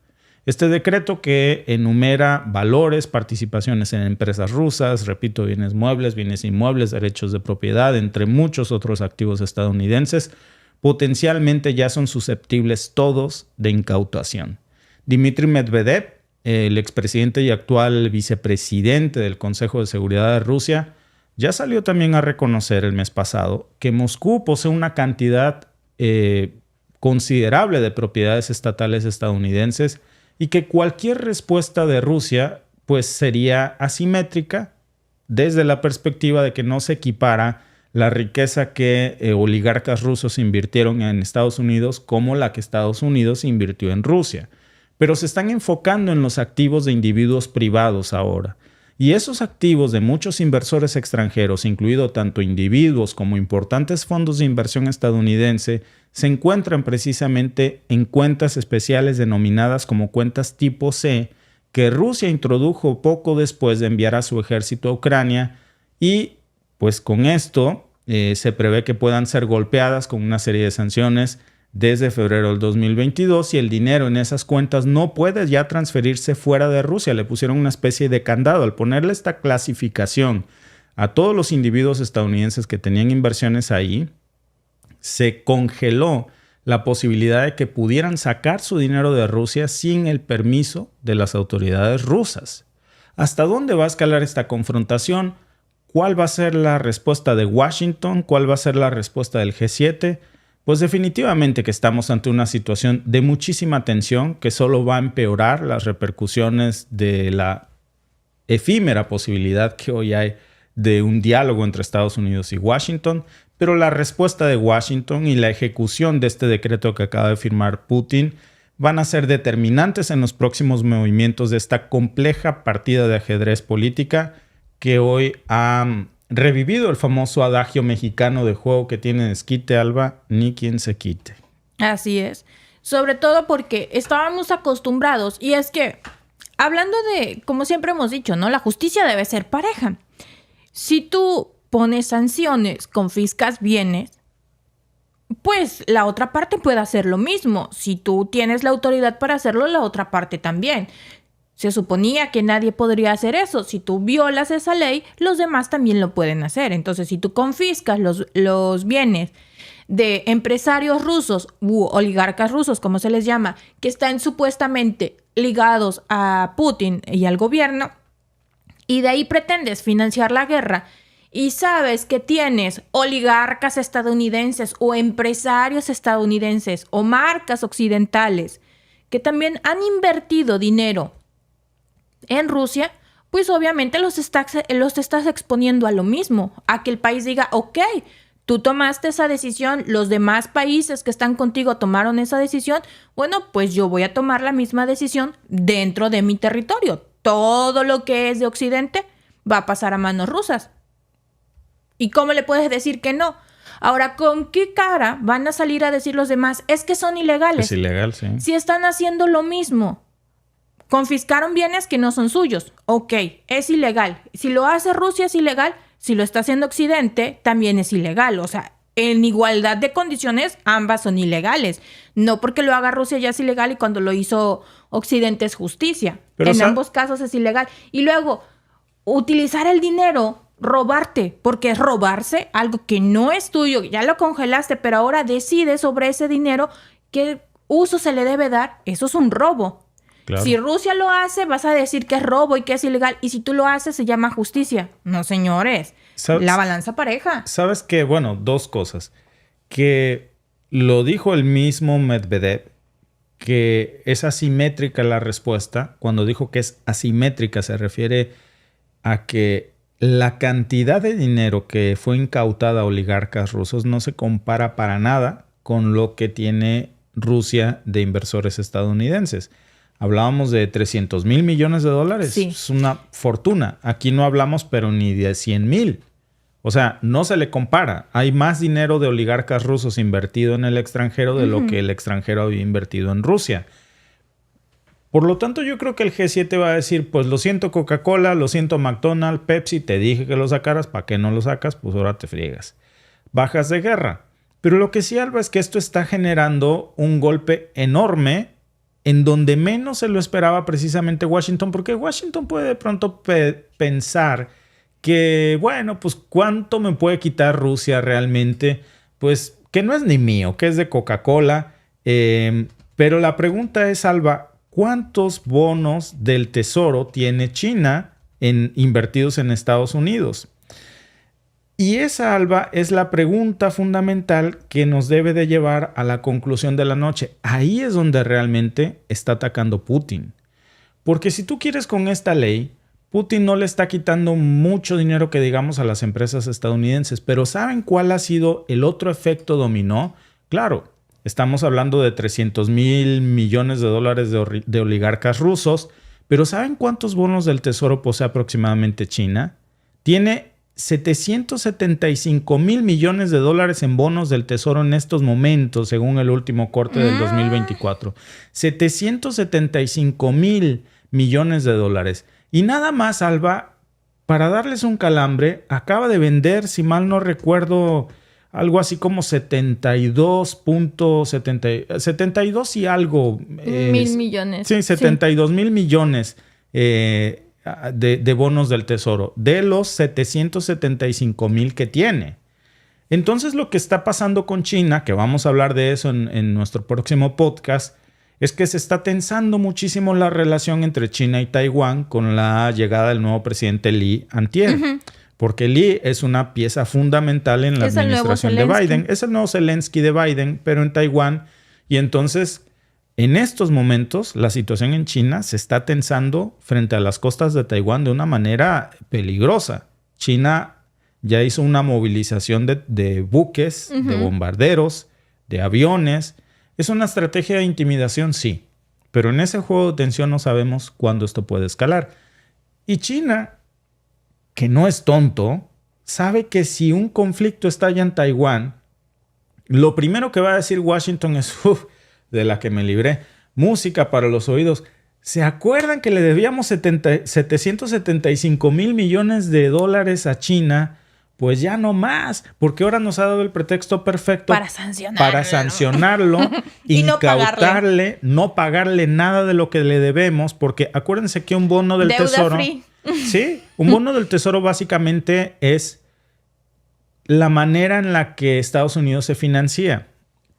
Este decreto que enumera valores, participaciones en empresas rusas, repito, bienes muebles, bienes inmuebles, derechos de propiedad, entre muchos otros activos estadounidenses, potencialmente ya son susceptibles todos de incautación. Dmitry Medvedev, el expresidente y actual vicepresidente del Consejo de Seguridad de Rusia, ya salió también a reconocer el mes pasado que Moscú posee una cantidad considerable de propiedades estatales estadounidenses y que cualquier respuesta de Rusia pues sería asimétrica desde la perspectiva de que no se equipara la riqueza que oligarcas rusos invirtieron en Estados Unidos como la que Estados Unidos invirtió en Rusia. Pero se están enfocando en los activos de individuos privados ahora. Y esos activos de muchos inversores extranjeros, incluido tanto individuos como importantes fondos de inversión estadounidense, se encuentran precisamente en cuentas especiales denominadas como cuentas tipo C, que Rusia introdujo poco después de enviar a su ejército a Ucrania, y pues con esto se prevé que puedan ser golpeadas con una serie de sanciones desde febrero del 2022, y el dinero en esas cuentas no puede ya transferirse fuera de Rusia. Le pusieron una especie de candado. Al ponerle esta clasificación a todos los individuos estadounidenses que tenían inversiones ahí, se congeló la posibilidad de que pudieran sacar su dinero de Rusia sin el permiso de las autoridades rusas. ¿Hasta dónde va a escalar esta confrontación? ¿Cuál va a ser la respuesta de Washington? ¿Cuál va a ser la respuesta del G7? Pues definitivamente que estamos ante una situación de muchísima tensión que solo va a empeorar las repercusiones de la efímera posibilidad que hoy hay de un diálogo entre Estados Unidos y Washington, pero la respuesta de Washington y la ejecución de este decreto que acaba de firmar Putin van a ser determinantes en los próximos movimientos de esta compleja partida de ajedrez política que hoy ha revivido el famoso adagio mexicano de juego que tiene desquite, Alba, ni quien se quite. Así es. Sobre todo porque estábamos acostumbrados, y es que, hablando de, como siempre hemos dicho, ¿no? La justicia debe ser pareja. Si tú pones sanciones, confiscas bienes, pues la otra parte puede hacer lo mismo. Si tú tienes la autoridad para hacerlo, la otra parte también. Se suponía que nadie podría hacer eso. Si tú violas esa ley, los demás también lo pueden hacer. Entonces, si tú confiscas los bienes de empresarios rusos u oligarcas rusos, como se les llama, que están supuestamente ligados a Putin y al gobierno, y de ahí pretendes financiar la guerra, y sabes que tienes oligarcas estadounidenses o empresarios estadounidenses o marcas occidentales que también han invertido dinero en Rusia, pues obviamente los estás exponiendo a lo mismo, a que el país diga, ok, tú tomaste esa decisión, los demás países que están contigo tomaron esa decisión, bueno, pues yo voy a tomar la misma decisión dentro de mi territorio. Todo lo que es de Occidente va a pasar a manos rusas. ¿Y cómo le puedes decir que no? Ahora, ¿con qué cara van a salir a decir los demás? Es que son ilegales. Es ilegal, sí. Si están haciendo lo mismo. Confiscaron bienes que no son suyos. Ok, es ilegal. Si lo hace Rusia es ilegal. Si lo está haciendo Occidente, también es ilegal. O sea, en igualdad de condiciones, ambas son ilegales. No porque lo haga Rusia ya es ilegal y cuando lo hizo Occidente es justicia. Pero en ambos casos es ilegal. Y luego, utilizar el dinero, robarte, porque es robarse algo que no es tuyo. Ya lo congelaste, pero ahora decides sobre ese dinero qué uso se le debe dar. Eso es un robo. Claro. Si Rusia lo hace, vas a decir que es robo y que es ilegal. Y si tú lo haces, se llama justicia. No, señores. La balanza pareja. ¿Sabes qué? Bueno, dos cosas. Que lo dijo el mismo Medvedev, que es asimétrica la respuesta. Cuando dijo que es asimétrica, se refiere a que la cantidad de dinero que fue incautada a oligarcas rusos no se compara para nada con lo que tiene Rusia de inversores estadounidenses. Hablábamos de 300,000 millones de dólares. Sí. Es una fortuna. Aquí no hablamos, pero ni de 100,000. O sea, no se le compara. Hay más dinero de oligarcas rusos invertido en el extranjero de lo que el extranjero había invertido en Rusia. Por lo tanto, yo creo que el G7 va a decir, pues lo siento Coca-Cola, lo siento McDonald's, Pepsi, te dije que lo sacaras, ¿para qué no lo sacas? Pues ahora te friegas. Bajas de guerra. Pero lo que sí, Alba, es que esto está generando un golpe enorme en donde menos se lo esperaba precisamente Washington, porque Washington puede de pronto pensar que, bueno, pues ¿cuánto me puede quitar Rusia realmente? Pues que no es ni mío, que es de Coca-Cola. Pero la pregunta es, Alba, ¿cuántos bonos del Tesoro tiene China invertidos en Estados Unidos? Y esa, Alba, es la pregunta fundamental que nos debe de llevar a la conclusión de la noche. Ahí es donde realmente está atacando Putin. Porque si tú quieres con esta ley, Putin no le está quitando mucho dinero que digamos a las empresas estadounidenses. Pero ¿saben cuál ha sido el otro efecto dominó? Claro, estamos hablando de 300,000 millones de dólares de oligarcas rusos. Pero ¿saben cuántos bonos del tesoro posee aproximadamente China? Tiene 775,000 millones de dólares en bonos del tesoro en estos momentos, según el último corte del 2024. 775,000 millones de dólares. Y nada más, Alba, para darles un calambre, acaba de vender, si mal no recuerdo, algo así como 72 y algo. Mil millones. Sí, 72,000 millones de bonos del tesoro, de los 775,000 que tiene. Entonces lo que está pasando con China, que vamos a hablar de eso en nuestro próximo podcast, es que se está tensando muchísimo la relación entre China y Taiwán con la llegada del nuevo presidente Lee antier. Porque Lee es una pieza fundamental en la administración de Biden. Es el nuevo Zelensky de Biden, pero en Taiwán. Y entonces, en estos momentos, la situación en China se está tensando frente a las costas de Taiwán de una manera peligrosa. China ya hizo una movilización de buques, de bombarderos, de aviones. ¿Es una estrategia de intimidación? Sí. Pero en ese juego de tensión no sabemos cuándo esto puede escalar. Y China, que no es tonto, sabe que si un conflicto estalla en Taiwán, lo primero que va a decir Washington es, de la que me libré, música para los oídos. ¿Se acuerdan que le debíamos 775,000 millones de dólares a China? Pues ya no más, porque ahora nos ha dado el pretexto perfecto para sancionarlo, y incautarle, no pagarle nada de lo que le debemos, porque acuérdense que un bono del Deuda tesoro... free. Sí, un bono del tesoro básicamente es la manera en la que Estados Unidos se financia.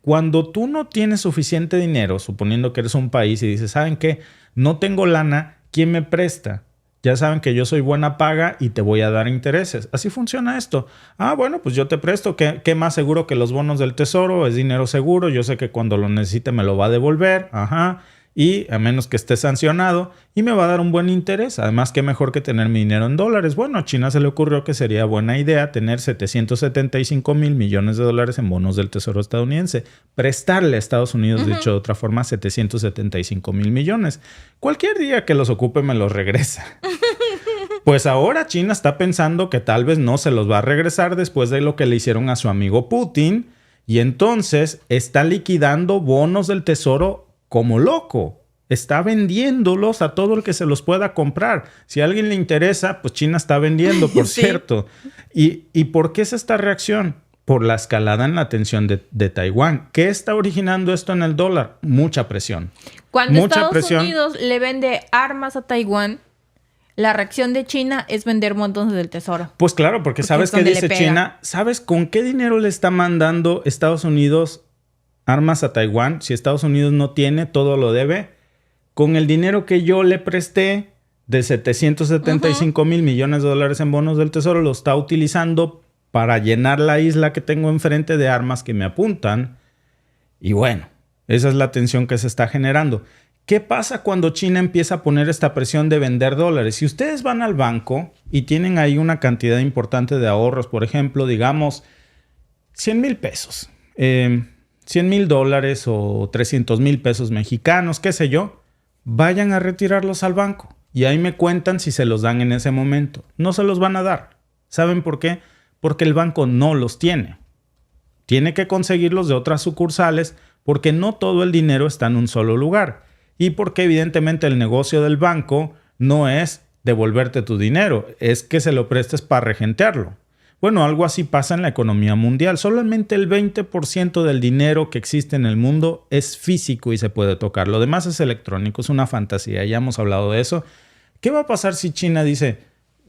Cuando tú no tienes suficiente dinero, suponiendo que eres un país y dices, ¿saben qué? No tengo lana, ¿quién me presta? Ya saben que yo soy buena paga y te voy a dar intereses. Así funciona esto. Ah, bueno, pues yo te presto. ¿Qué más seguro que los bonos del tesoro? Es dinero seguro. Yo sé que cuando lo necesite me lo va a devolver. Ajá. Y a menos que esté sancionado. Y me va a dar un buen interés. Además, qué mejor que tener mi dinero en dólares. Bueno, a China se le ocurrió que sería buena idea tener 775,000 millones de dólares en bonos del tesoro estadounidense. Prestarle a Estados Unidos, dicho de otra forma, 775,000 millones. Cualquier día que los ocupe me los regresa. Pues ahora China está pensando que tal vez no se los va a regresar después de lo que le hicieron a su amigo Putin. Y entonces está liquidando bonos del tesoro como loco. Está vendiéndolos a todo el que se los pueda comprar. Si a alguien le interesa, pues China está vendiendo, por cierto. ¿Y por qué es esta reacción? Por la escalada en la tensión de Taiwán. ¿Qué está originando esto en el dólar? Mucha presión. Cuando Estados Unidos le vende armas a Taiwán, la reacción de China es vender montones del tesoro. Pues claro, porque ¿sabes qué dice China? ¿Sabes con qué dinero le está mandando Estados Unidos armas a Taiwán? Si Estados Unidos no tiene, todo lo debe. Con el dinero que yo le presté de 775,000 millones de dólares en bonos del tesoro, lo está utilizando para llenar la isla que tengo enfrente de armas que me apuntan. Y bueno, esa es la tensión que se está generando. ¿Qué pasa cuando China empieza a poner esta presión de vender dólares? Si ustedes van al banco y tienen ahí una cantidad importante de ahorros, por ejemplo, digamos 100,000 pesos, 100,000 dólares o 300,000 pesos mexicanos, qué sé yo, vayan a retirarlos al banco y ahí me cuentan si se los dan en ese momento. No se los van a dar. ¿Saben por qué? Porque el banco no los tiene. Tiene que conseguirlos de otras sucursales porque no todo el dinero está en un solo lugar. Y porque evidentemente el negocio del banco no es devolverte tu dinero, es que se lo prestes para regentearlo. Bueno, algo así pasa en la economía mundial. Solamente el 20% del dinero que existe en el mundo es físico y se puede tocar. Lo demás es electrónico, es una fantasía. Ya hemos hablado de eso. ¿Qué va a pasar si China dice,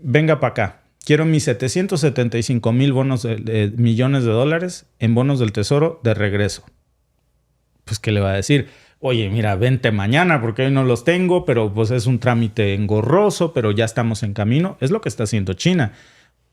venga para acá? Quiero mis 775,000 millones de dólares en bonos del tesoro de regreso. Pues, ¿qué le va a decir? Oye, mira, vente mañana porque hoy no los tengo, pero pues es un trámite engorroso, pero ya estamos en camino. Es lo que está haciendo China.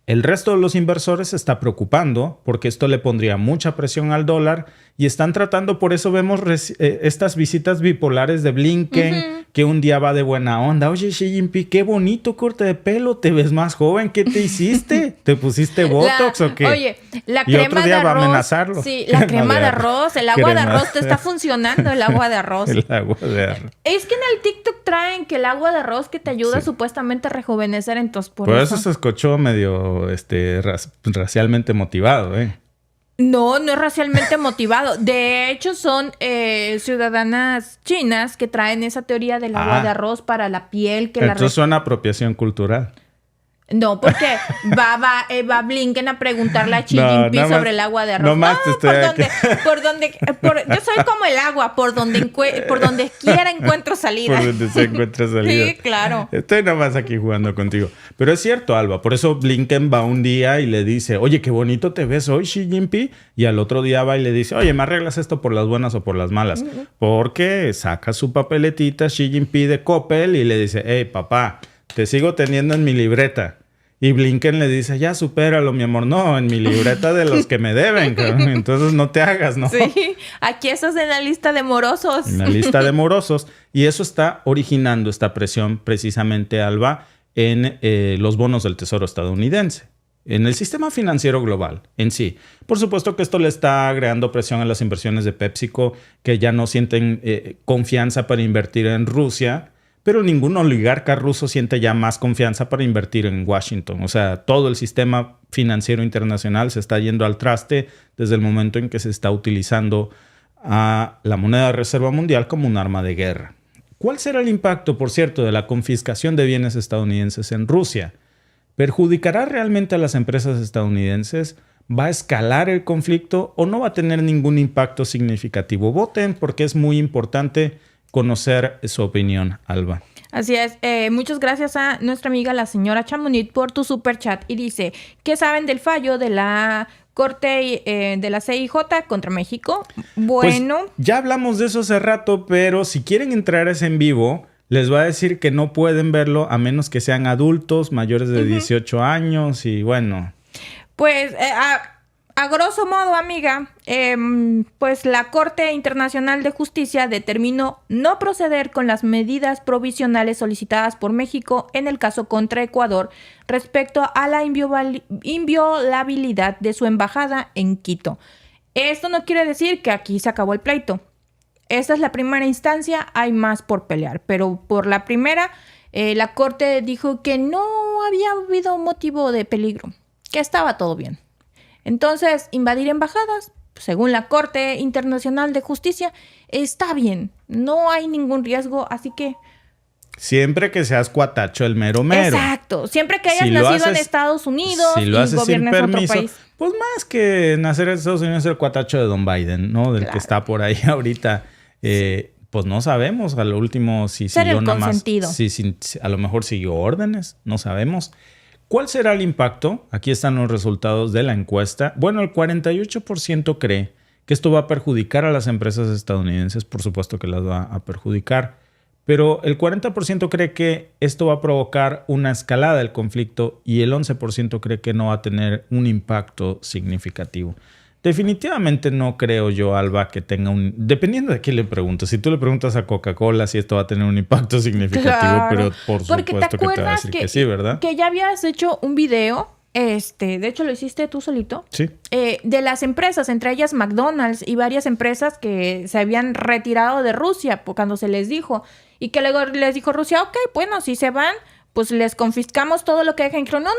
El resto de los inversores se está preocupando porque esto le pondría mucha presión al dólar y están tratando, por eso vemos estas visitas bipolares de Blinken, que un día va de buena onda. Oye, Xi Jinping, qué bonito corte de pelo, te ves más joven, ¿qué te hiciste? ¿Te pusiste Botox o qué? Oye, la y crema otro día de va arroz. a amenazarlo. Sí, la crema de arroz, el agua de Crema arroz, te está funcionando el agua de arroz. El agua de arroz. Es que en el TikTok traen que el agua de arroz que te ayuda Sí. supuestamente a rejuvenecer, entonces por eso se escuchó medio racialmente motivado, ¿eh? No es racialmente motivado. De hecho, son ciudadanas chinas que traen esa teoría del agua de arroz para la piel. Entonces suena apropiación cultural. No, porque va Blinken a preguntarle a Xi Jinping sobre el agua de arroz. No más te estoy yo soy como el agua, por donde quiera encuentro salida. Por donde se encuentra salida. Sí, claro. Estoy nomás aquí jugando contigo. Pero es cierto, Alba. Por eso Blinken va un día y le dice, oye, qué bonito te ves hoy, Xi Jinping. Y al otro día va y le dice, oye, ¿me arreglas esto por las buenas o por las malas? Porque saca su papeletita Xi Jinping de Coppel y le dice, hey, papá, te sigo teniendo en mi libreta. Y Blinken le dice, ya supéralo, mi amor. No, en mi libreta de los que me deben. Entonces no te hagas, ¿no? Sí, aquí estás en la lista de morosos. En la lista de morosos. Y eso está originando esta presión precisamente, Alba, en los bonos del Tesoro estadounidense. En el sistema financiero global en sí. Por supuesto que esto le está agregando presión a las inversiones de PepsiCo, que ya no sienten confianza para invertir en Rusia. Pero ningún oligarca ruso siente ya más confianza para invertir en Washington. O sea, todo el sistema financiero internacional se está yendo al traste desde el momento en que se está utilizando a la moneda de reserva mundial como un arma de guerra. ¿Cuál será el impacto, por cierto, de la confiscación de bienes estadounidenses en Rusia? ¿Perjudicará realmente a las empresas estadounidenses? ¿Va a escalar el conflicto o no va a tener ningún impacto significativo? Voten porque es muy importante conocer su opinión, Alba. Así es. Muchas gracias a nuestra amiga la señora Chamonix por tu super chat. Y dice, ¿qué saben del fallo de la Corte de la CIJ contra México? Bueno. Pues ya hablamos de eso hace rato, pero si quieren entrar a ese en vivo, les va a decir que no pueden verlo a menos que sean adultos mayores de 18 años y bueno. Pues a grosso modo, amiga, pues la Corte Internacional de Justicia determinó no proceder con las medidas provisionales solicitadas por México en el caso contra Ecuador respecto a la inviolabilidad de su embajada en Quito. Esto no quiere decir que aquí se acabó el pleito. Esta es la primera instancia, hay más por pelear, pero por la primera, la Corte dijo que no había habido motivo de peligro, que estaba todo bien. Entonces, invadir embajadas, según la Corte Internacional de Justicia, está bien. No hay ningún riesgo, así que... Siempre que seas cuatacho el mero mero. Exacto. Siempre que hayas nacido en Estados Unidos y gobiernes en otro país. Pues más que nacer en Estados Unidos es el cuatacho de Don Biden, ¿no? Del que está por ahí ahorita. Pues no sabemos a lo último si siguió nada más. Si a lo mejor siguió órdenes, no sabemos. ¿Cuál será el impacto? Aquí están los resultados de la encuesta. Bueno, el 48% cree que esto va a perjudicar a las empresas estadounidenses. Por supuesto que las va a perjudicar. Pero el 40% cree que esto va a provocar una escalada del conflicto y el 11% cree que no va a tener un impacto significativo. Definitivamente no creo yo, Alba, que tenga un... Dependiendo de quién le preguntes. Si tú le preguntas a Coca-Cola si esto va a tener un impacto significativo, claro, pero por supuesto que te va a decir que sí, ¿verdad? Que ya habías hecho un video, de hecho lo hiciste tú solito. Sí. De las empresas, entre ellas McDonald's y varias empresas que se habían retirado de Rusia cuando se les dijo. Y que luego les dijo Rusia, ok, bueno, si se van... pues les confiscamos todo lo que dejen. No,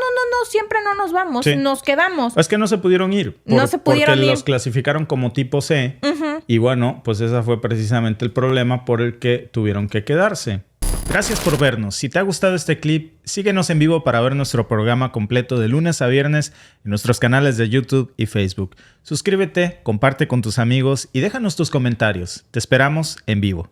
siempre no nos vamos, nos quedamos. Es que no se pudieron ir. Porque los clasificaron como tipo C. Y bueno, pues ese fue precisamente el problema por el que tuvieron que quedarse. Gracias por vernos. Si te ha gustado este clip, síguenos en vivo para ver nuestro programa completo de lunes a viernes en nuestros canales de YouTube y Facebook. Suscríbete, comparte con tus amigos y déjanos tus comentarios. Te esperamos en vivo.